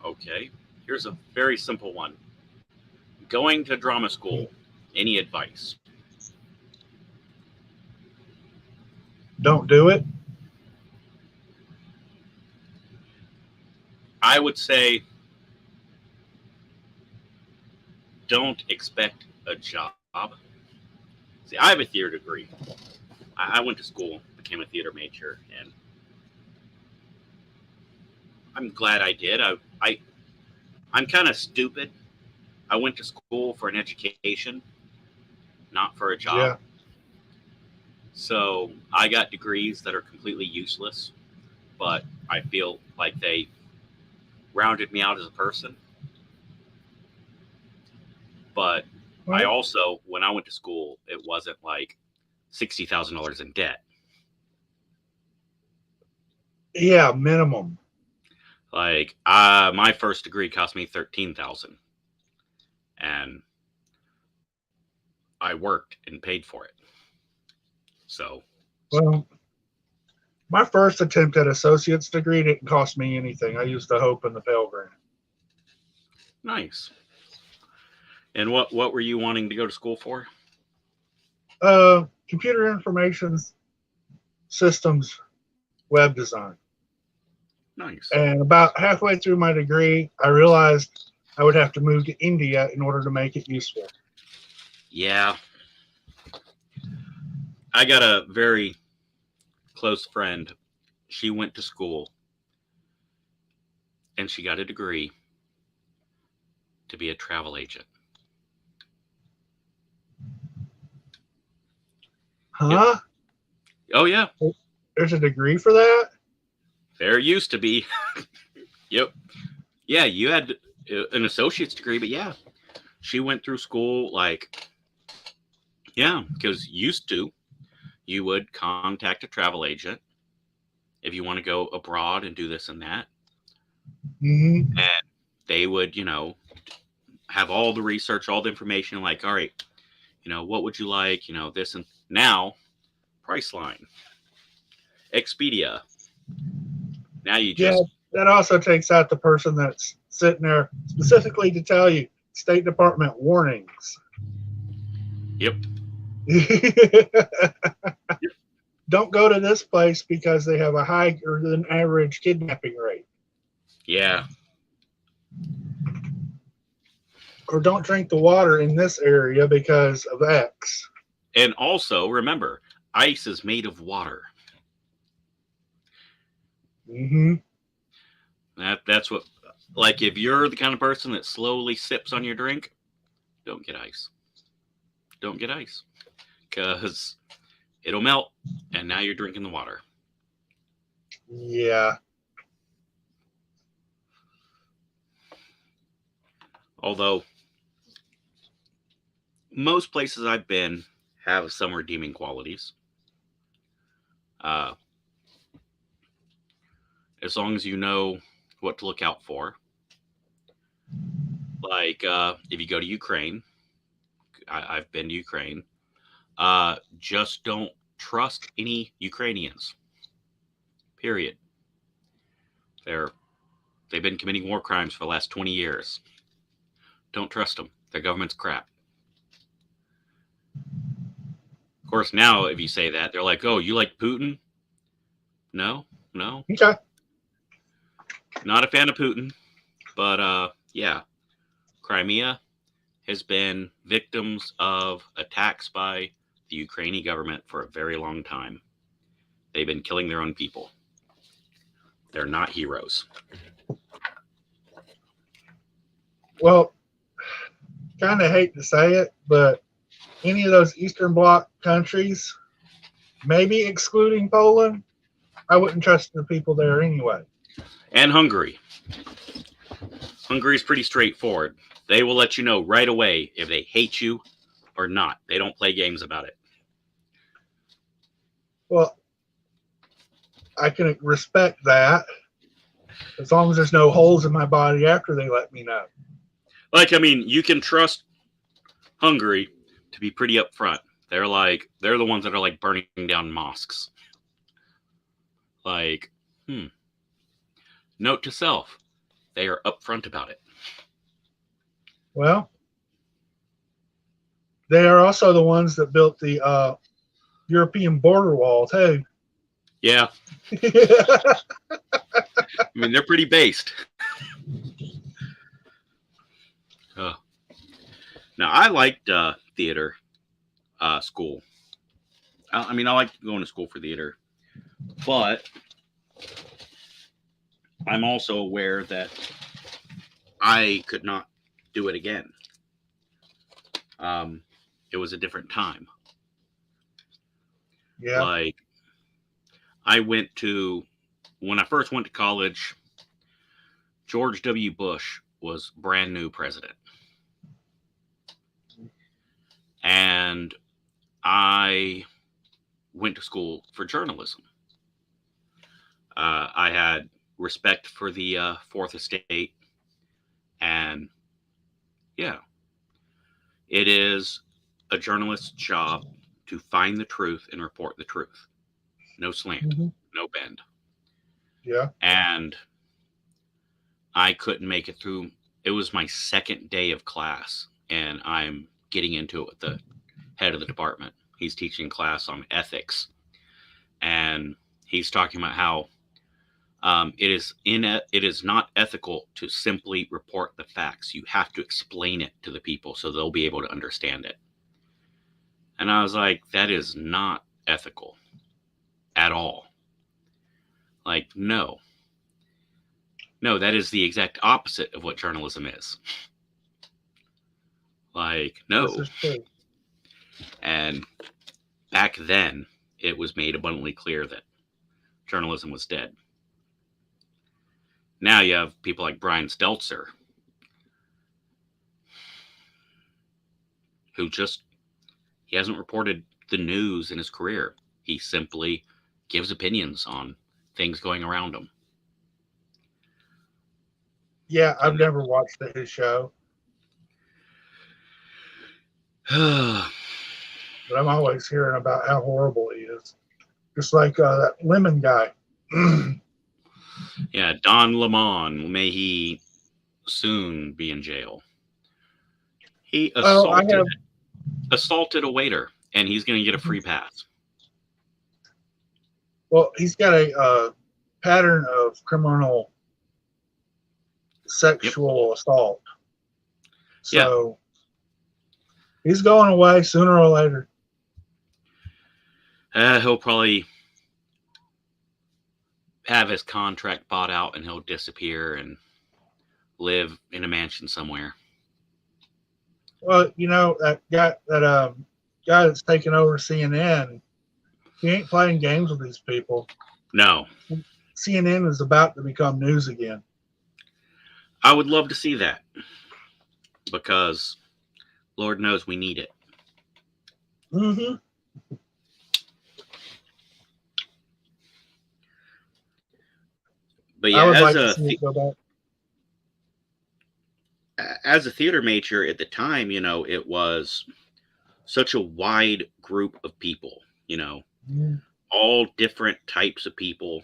Okay, here's a very simple one. Going to drama school, any advice? Don't do it. I would say don't expect a job. See, I have a theater degree. I went to school, became a theater major, and I'm glad I did. I'm kind of stupid. I went to school for an education, not for a job. Yeah. So I got degrees that are completely useless, but I feel like they rounded me out as a person. But I Well, also, when I went to school, it wasn't like $60,000 in debt. yeah, minimum. Like my first degree cost me $13,000, and I worked and paid for it. So Well, my first attempt at associate's degree didn't cost me anything. I used the Hope and the Pell Grant. nice. And what were you wanting to go to school for? Computer information systems, web design. Nice. And about halfway through my degree, I realized I would have to move to India in order to make it useful. Yeah. I got a very close friend. She went to school and she got a degree to be a travel agent. Huh? Yep. Oh, yeah. There's a degree for that? There used to be. Yep. Yeah, you had an associate's degree, but yeah, she went through school like, yeah, because used to, you would contact a travel agent if you want to go abroad and do this and that. Mm-hmm. And they would, have all the research, all the information, like, all right, what would you like? This and now, Priceline, Expedia. Now you Yeah, just, that also takes out the person that's sitting there specifically to tell you State Department warnings. yep. Don't go to this place because they have a higher than average kidnapping rate. Yeah. Or don't drink the water in this area because of X. And also, remember, ice is made of water. Mm-hmm. That's what, like, if you're the kind of person that slowly sips on your drink, don't get ice. Don't get ice. Because it'll melt, and now you're drinking the water. Yeah. Although, most places I've been have some redeeming qualities. As long as you know what to look out for. Like, if you go to Ukraine, I've been to Ukraine, just don't trust any Ukrainians. Period. They've been committing war crimes for the last 20 years. Don't trust them. Their government's crap. Of course, now if you say that, they're like, "Oh, you like Putin?" No. Okay. Not a fan of Putin, but yeah, Crimea has been victims of attacks by the Ukrainian government for a very long time. They've been killing their own people. They're not heroes. Well, kind of hate to say it, but any of those Eastern Bloc countries, maybe excluding Poland, I wouldn't trust the people there anyway. And Hungary. Hungary's pretty straightforward. They will let you know right away if they hate you or not. They don't play games about it. Well, I can respect that as long as there's no holes in my body after they let me know. Like, I mean, you can trust Hungary to be pretty upfront. They're the ones that are like burning down mosques. Like, note to self, they are upfront about it. Well, They are also the ones that built the European border wall too. Yeah, I mean they're pretty based. Uh, Now I liked theater school. I mean I liked going to school for theater, but I'm also aware that I could not do it again. It was a different time. Yeah. Like I went to when I first went to college, George W. Bush was brand new president. And I went to school for journalism. I had respect for the Fourth Estate, and yeah, it is a journalist's job to find the truth and report the truth. No slant, Mm-hmm. no bend. Yeah. And I couldn't make it through. It was my second day of class, and I'm getting into it with the head of the department. He's teaching class on ethics, and he's talking about how it is not ethical to simply report the facts. You have to explain it to the people so they'll be able to understand it. And I was like, that is not ethical at all. Like, no, that is the exact opposite of what journalism is. Like, This no. is true. And back then, it was made abundantly clear that journalism was dead. Now you have people like Brian Stelter, who he hasn't reported the news in his career. He simply gives opinions on things going around him. Yeah, I've never watched his show, but I'm always hearing about how horrible he is. Just like that Lemon guy. Yeah, Don Lemon, may he soon be in jail. He Oh, assaulted a waiter, and he's going to get a free pass. Well, he's got a pattern of criminal sexual assault. So he's going away sooner or later. He'll probably have his contract bought out, and he'll disappear and live in a mansion somewhere. Well, you know that guy that's taking over CNN. He ain't playing games with these people. No. CNN is about to become news again. I would love to see that, because Lord knows we need it. Mm-hmm. But yeah, I would like to see it go back. As a theater major at the time, it was such a wide group of people, all different types of people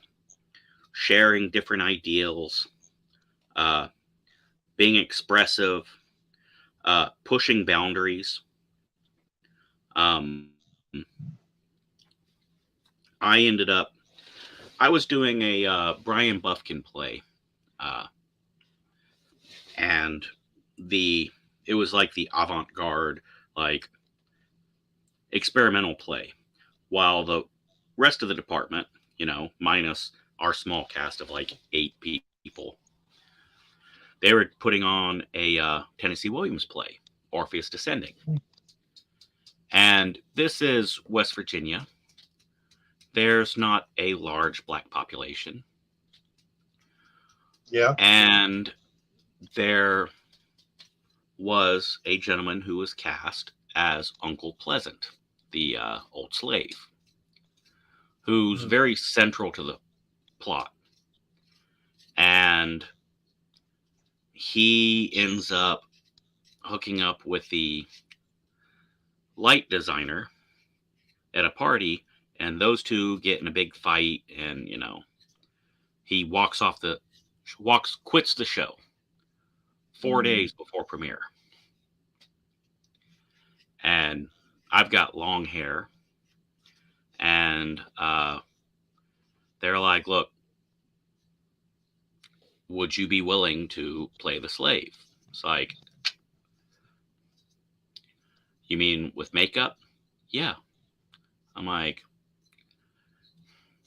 sharing different ideals, being expressive, pushing boundaries. I was doing a Brian Buffkin play, and it was like the avant-garde, like experimental play, while the rest of the department, minus our small cast of like 8 people, they were putting on a Tennessee Williams play, Orpheus Descending. And this is West Virginia. There's not a large black population. Yeah. And there was a gentleman who was cast as Uncle Pleasant, the old slave, who's very central to the plot. And he ends up hooking up with the light designer at a party, and those two get in a big fight, and he quits the show 4 days before premiere. and I've got long hair, and they're like, "Look, would you be willing to play the slave?" It's like, "You mean with makeup?" Yeah. I'm like,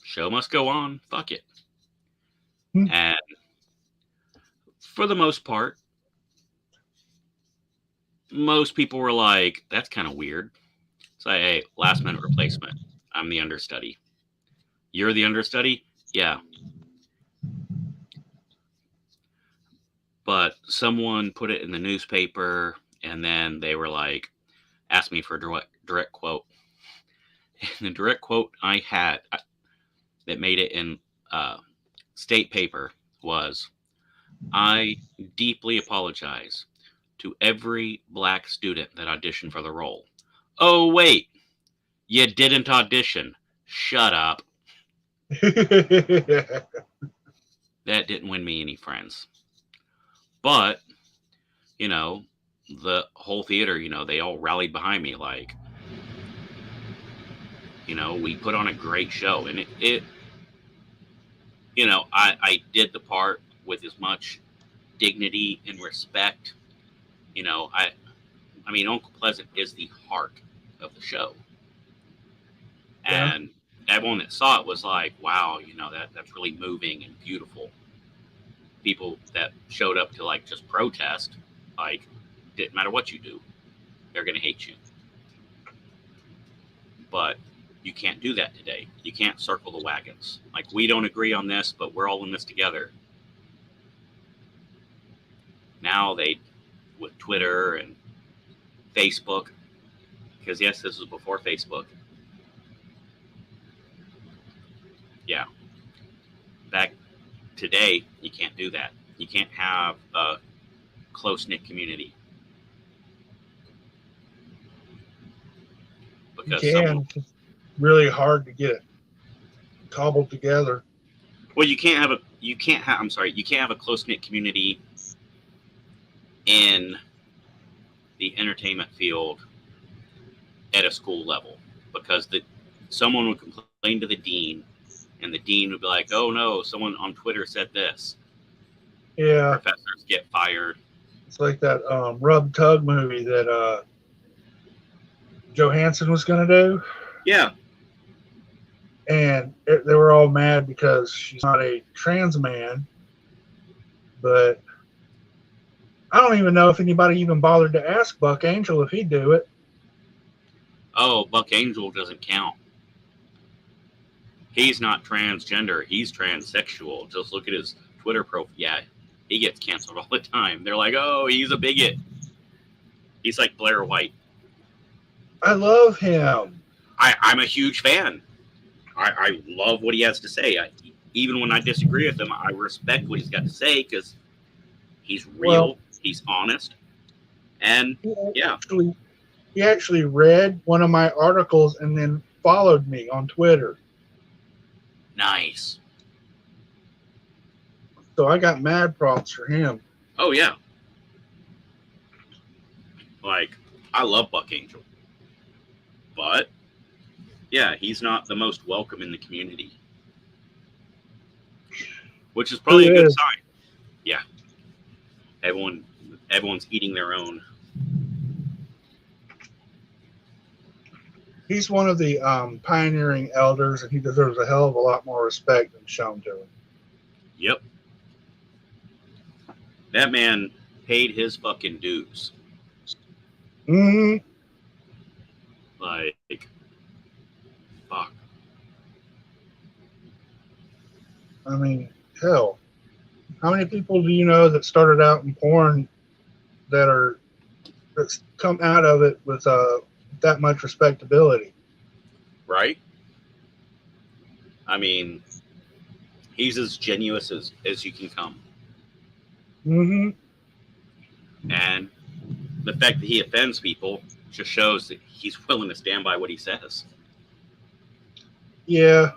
show must go on. Fuck it. And for the most part, most people were like, that's kind of weird. So, hey, last minute replacement. I'm the understudy. You're the understudy? Yeah. But someone put it in the newspaper, and then they were like, asked me for a direct quote. And the direct quote I had that made it in state paper was, I deeply apologize to every black student that auditioned for the role. Oh, wait, you didn't audition. Shut up. That didn't win me any friends. But, you know, the whole theater, they all rallied behind me. Like, we put on a great show. And I did the part with as much dignity and respect. I mean, Uncle Pleasant is the heart of the show. Yeah. And everyone that saw it was like, wow, that's really moving and beautiful. People that showed up to like just protest, like, didn't matter what you do, they're going to hate you. But you can't do that today. You can't circle the wagons. Like, we don't agree on this, but we're all in this together. Now with Twitter and Facebook, because yes, this was before Facebook. Yeah. Back today, you can't do that. You can't have a close-knit community. Because it's really hard to get it cobbled together. Well, you can't have a close-knit community in the entertainment field at a school level, because someone would complain to the dean, and the dean would be like, oh no, someone on Twitter said this. Yeah. Professors get fired. It's like that Rub Tug movie that Johansson was going to do. Yeah. And they were all mad because she's not a trans man. But I don't even know if anybody even bothered to ask Buck Angel if he'd do it. Oh, Buck Angel doesn't count. He's not transgender. He's transsexual. Just look at his Twitter profile. Yeah, he gets canceled all the time. They're like, oh, he's a bigot. He's like Blair White. I love him. I'm a huge fan. I love what he has to say. Even when I disagree with him, I respect what he's got to say, because he's real, he's honest, and he actually read one of my articles and then followed me on Twitter. Nice. So I got mad props for him. Oh yeah. Like, I love Buck Angel, but yeah, he's not the most welcome in the community, which is probably a good sign. Yeah. Everyone's eating their own. He's one of the pioneering elders, and he deserves a hell of a lot more respect than shown to him. Yep. That man paid his fucking dues. Mm-hmm. Like, fuck. I mean, hell. How many people do you know that started out in porn that's come out of it with that much respectability? Right? I mean, he's as genuine as you can come. Mm-hmm. And the fact that he offends people just shows that he's willing to stand by what he says. Yeah.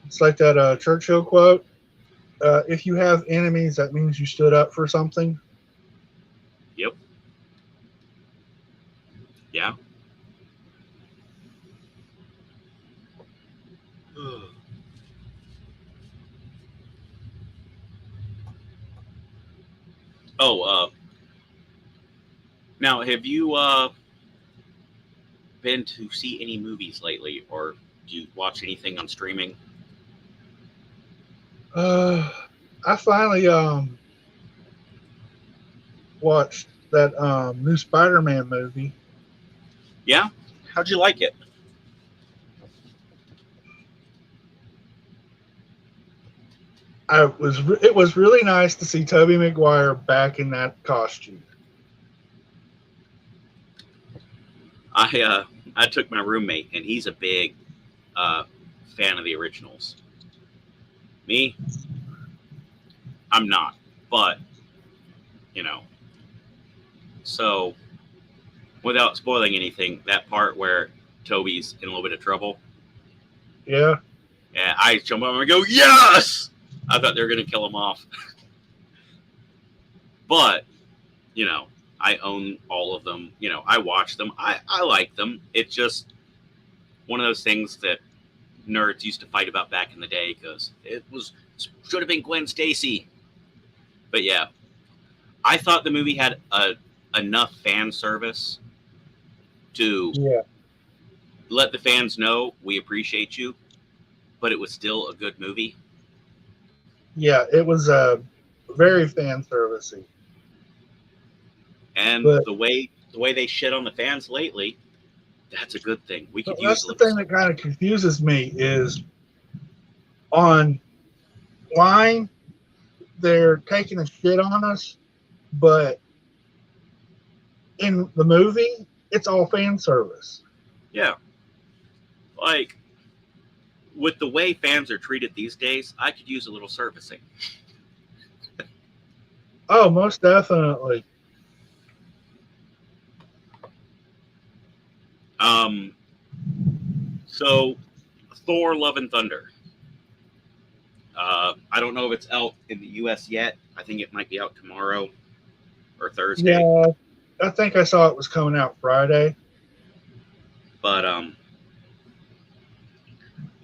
It's like that Churchill quote. If you have enemies, that means you stood up for something. Yep. Yeah. Oh, now have you been to see any movies lately, or do you watch anything on streaming? I finally watched that new Spider-Man movie. Yeah, how'd you like it? It was really nice to see Tobey Maguire back in that costume. I took my roommate, and he's a big uh, fan of the originals. Me, I'm not, but you know. So without spoiling anything, that part where Toby's in a little bit of trouble, Yeah, yeah, I jump up and go, yes! I thought they were gonna kill him off, but you know, I own all of them. You know, I watch them. I like them. It's just one of those things that nerds used to fight about back in the day because it was should have been Gwen Stacy. But yeah, I thought the movie had enough fan service to yeah, let the fans know we appreciate you, but it was still a good movie. yeah. It was very fan servicey, And but the way they shit on the fans lately, that's a good thing. We could use that's a the little thing that kind of confuses me is online they're taking a shit on us, but in the movie it's all fan service. yeah, like with the way fans are treated these days, I could use a little servicing. Oh, most definitely. Um, so Thor: Love and Thunder. I don't know if it's out in the U.S. yet. I think it might be out tomorrow or Thursday. Yeah, I think I saw it was coming out Friday. But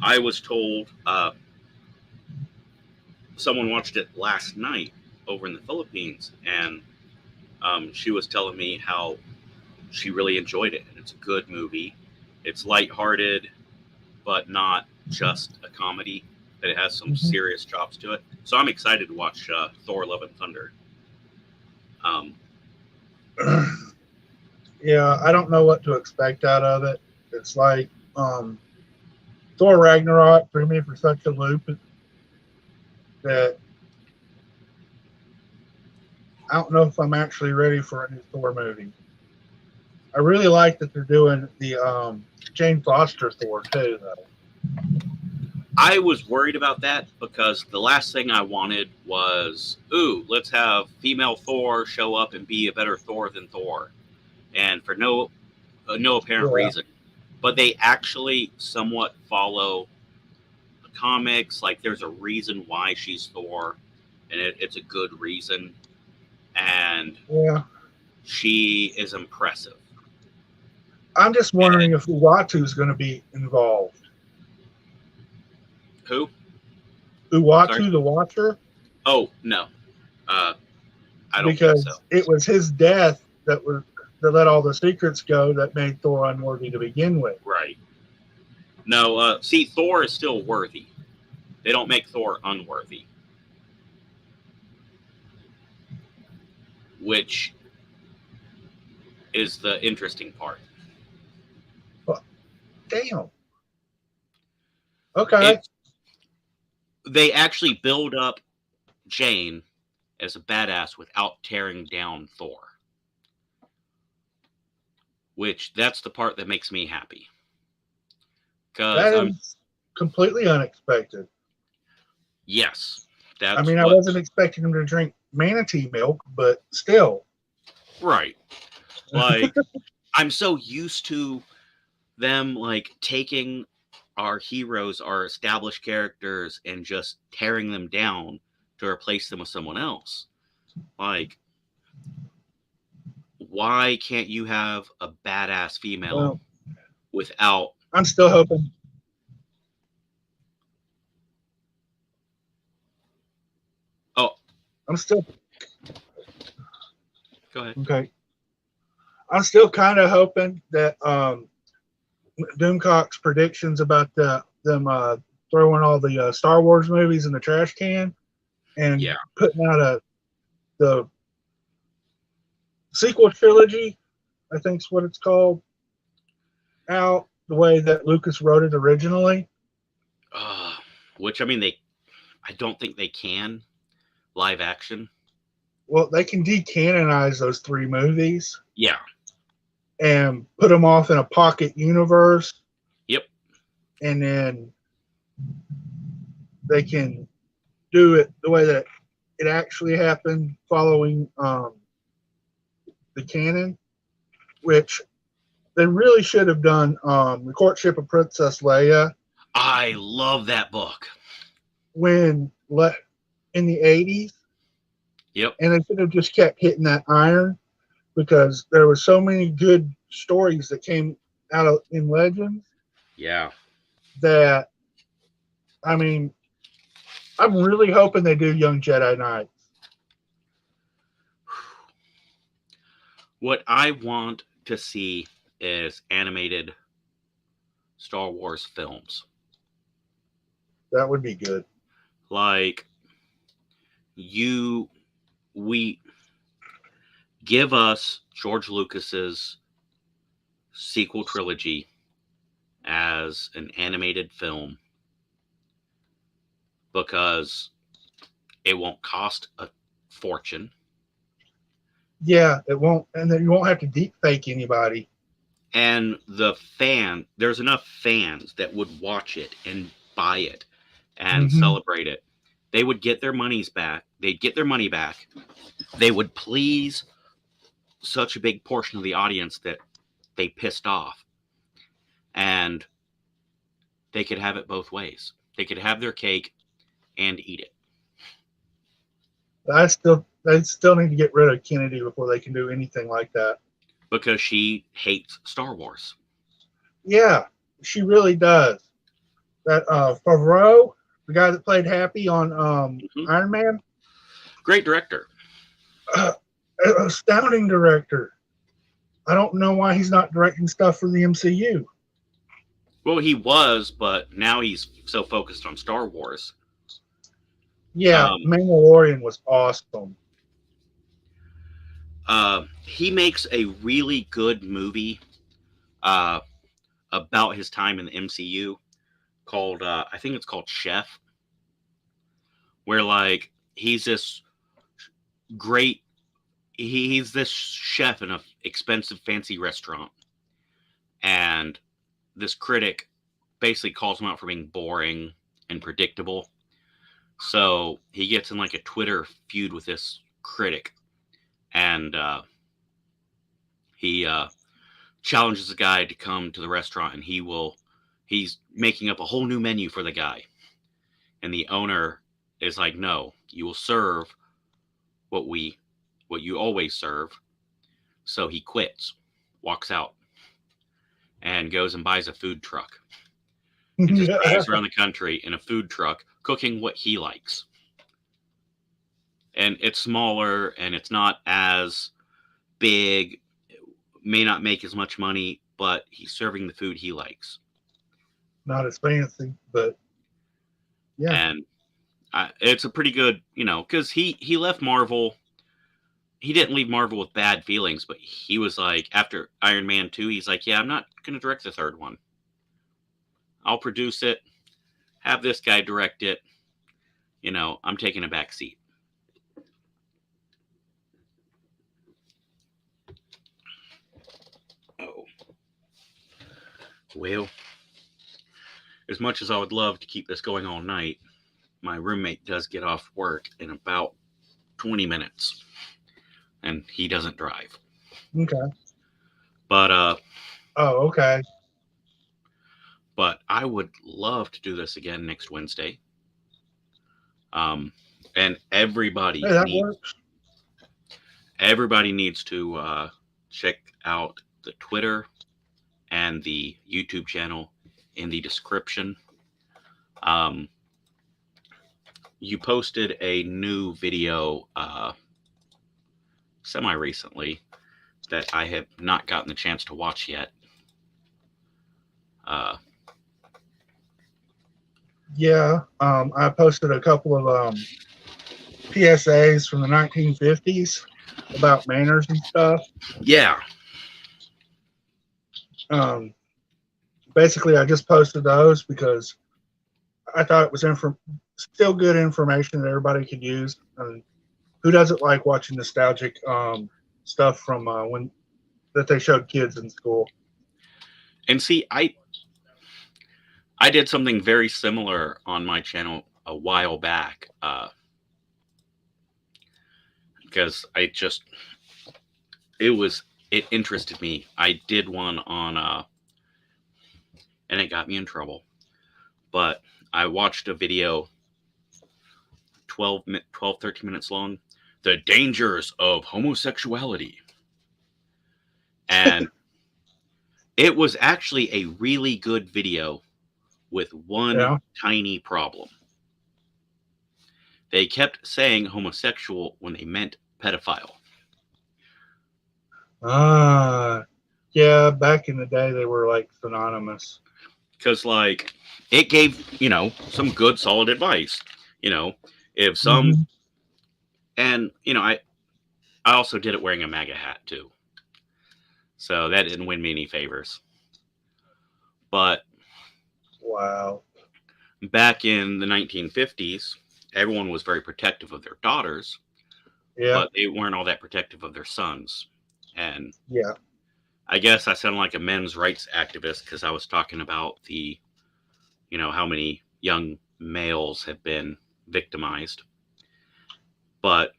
I was told someone watched it last night over in the Philippines, and she was telling me how she really enjoyed it, and it's a good movie. It's lighthearted, but not just a comedy. That it has some Mhm. serious chops to it. So I'm excited to watch Thor: Love and Thunder. Um, Yeah, I don't know what to expect out of it. It's like Thor Ragnarok threw me for such a loop that I don't know if I'm actually ready for a new Thor movie. I really like that they're doing the Jane Foster Thor too, though. I was worried about that because the last thing I wanted was, ooh, let's have female Thor show up and be a better Thor than Thor, and for no apparent Yeah, reason. But they actually somewhat follow the comics. Like there's a reason why she's Thor, and it's a good reason, and yeah. she is impressive. I'm just And wondering if Uatu is going to be involved. who? Sorry. Uatu the Watcher, Oh no, uh, I don't think so. because it was his death that let all the secrets go that made Thor unworthy to begin with. Right. No. See, Thor is still worthy. They don't make Thor unworthy, which is the interesting part. But damn. Okay. It they actually build up Jane as a badass without tearing down Thor, which that's the part that makes me happy because That I'm is completely unexpected. yes, I that's mean, I what wasn't expecting him to drink manatee milk, but still. right. Like I'm so used to them like taking our heroes, our established characters, and just tearing them down to replace them with someone else. Like, why can't you have a badass female Well, without? I'm still hoping. Oh, I'm still. Go ahead. Okay. I'm still kind of hoping that Doomcock's predictions about them throwing all the Star Wars movies in the trash can and Yeah. putting out the sequel trilogy, I think's what it's called, out the way that Lucas wrote it originally. Which, I mean, I don't think they can live action. Well, they can decanonize those 3 movies. Yeah. And put them off in a pocket universe. Yep. And then they can do it the way that it actually happened following the canon, which they really should have done The Courtship of Princess Leia. I love that book. In the 80s. Yep. And they should have just kept hitting that iron because there were so many good stories that came out in Legends. Yeah. That, I mean, I'm really hoping they do Young Jedi Knights. What I want to see is animated Star Wars films. That would be good. Like, we give us George Lucas's sequel trilogy as an animated film because it won't cost a fortune. Yeah, it won't, and then you won't have to deep fake anybody. And there's enough fans that would watch it and buy it and celebrate it. They would get their monies back. They'd get their money back. They would please such a big portion of the audience that they pissed off. And they could have it both ways. They could have their cake and eat it. They still need to get rid of Kennedy before they can do anything like that. Because she hates Star Wars. Yeah, she really does. That Favreau, the guy that played Happy on Iron Man. Great director. Astounding director. I don't know why he's not directing stuff for the MCU. Well, he was, but now he's so focused on Star Wars. Yeah, Mandalorian was awesome. He makes a really good movie about his time in the MCU called, I think it's called Chef, where like he's this great, he's this chef in an expensive fancy restaurant, and this critic basically calls him out for being boring and predictable. So he gets in like a Twitter feud with this critic, and he challenges the guy to come to the restaurant, and he's making up a whole new menu for the guy. And the owner is like, no, you will serve what you always serve. So he quits, walks out, and goes and buys a food truck. And just drives around the country in a food truck, cooking what he likes. And it's smaller, and it's not as big, may not make as much money, but he's serving the food he likes. Not as fancy, but yeah. And it's a pretty good, because he left Marvel. He didn't leave Marvel with bad feelings, but he was like, after Iron Man 2, he's like, yeah, I'm not going to direct the third one. I'll produce it, have this guy direct it. I'm taking a back seat. Oh. Well, as much as I would love to keep this going all night, my roommate does get off work in about 20 minutes. And he doesn't drive. Okay. But oh, okay. But I would love to do this again next Wednesday. And everybody needs to check out the Twitter and the YouTube channel in the description. You posted a new video semi-recently that I have not gotten the chance to watch yet. Yeah, I posted a couple of PSAs from the 1950s about manners and stuff. Yeah. Basically, I just posted those because I thought it was still good information that everybody could use. And who doesn't like watching nostalgic stuff from when that they showed kids in school? And see, I did something very similar on my channel a while back because it interested me. I did one on and it got me in trouble. But I watched a video 12, 13 minutes long, The Dangers of Homosexuality. And it was actually a really good video with one tiny problem. They kept saying homosexual when they meant pedophile. Yeah, back in the day they were like synonymous. Because like it gave, some good solid advice. If some and I also did it wearing a MAGA hat too. So that didn't win me any favors. But wow. Back in the 1950s, everyone was very protective of their daughters, but they weren't all that protective of their sons. And I guess I sound like a men's rights activist because I was talking about the, how many young males have been victimized. But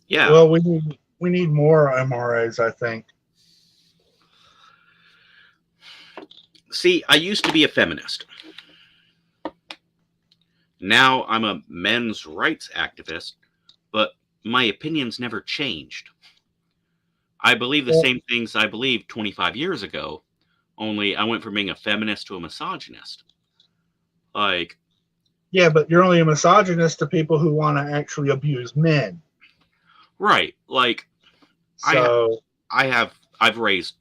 yeah. Well, we need more MRAs, I think. See, I used to be a feminist. Now I'm a men's rights activist, but my opinions never changed. I believe the same things I believed 25 years ago, only I went from being a feminist to a misogynist. Yeah, but you're only a misogynist to people who want to actually abuse men. Right. So I've raised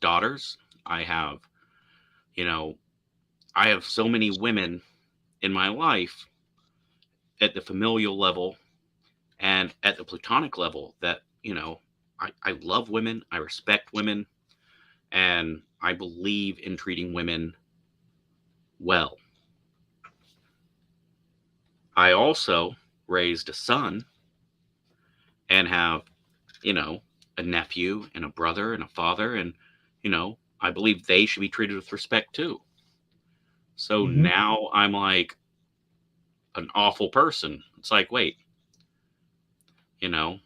daughters. I have so many women in my life at the familial level and at the platonic level that, I love women, I respect women, and I believe in treating women well. I also raised a son and have, a nephew and a brother and a father, and, I believe they should be treated with respect too. So now I'm like an awful person. It's like, wait, no.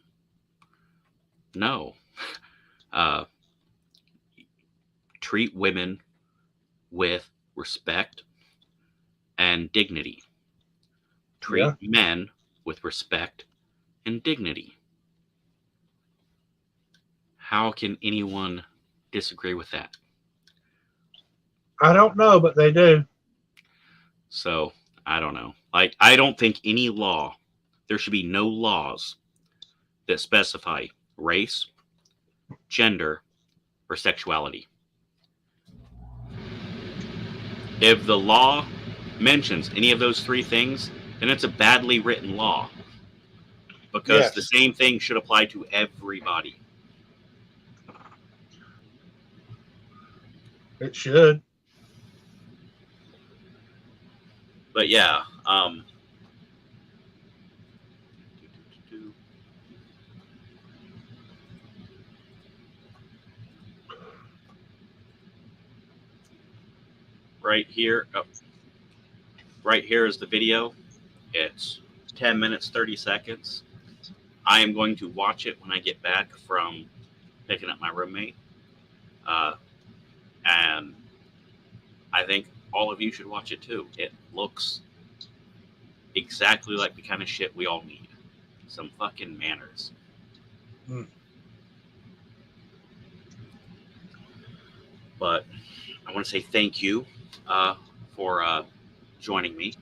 Treat women with respect and dignity. Treat men with respect and dignity. How can anyone disagree with that? I don't know, but they do. So, I don't know. I don't think there should be no laws that specify race, gender, or sexuality. If the law mentions any of those three things, then it's a badly written law. Because the same thing should apply to everybody. It should. But yeah, right here is the video. It's 10 minutes 30 seconds. I am going to watch it when I get back from picking up my roommate, and I think all of you should watch it too. It looks exactly like the kind of shit we all need. Some fucking manners. But I want to say thank you for joining me.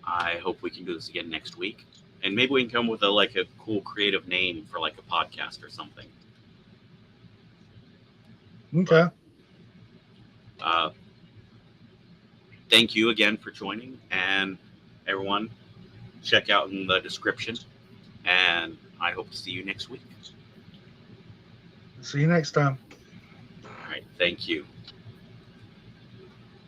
I hope we can do this again next week. And maybe we can come with a cool creative name for like a podcast or something. Okay. Thank you again for joining, and everyone, check out in the description. And I hope to see you next week. See you next time. All right. Thank you.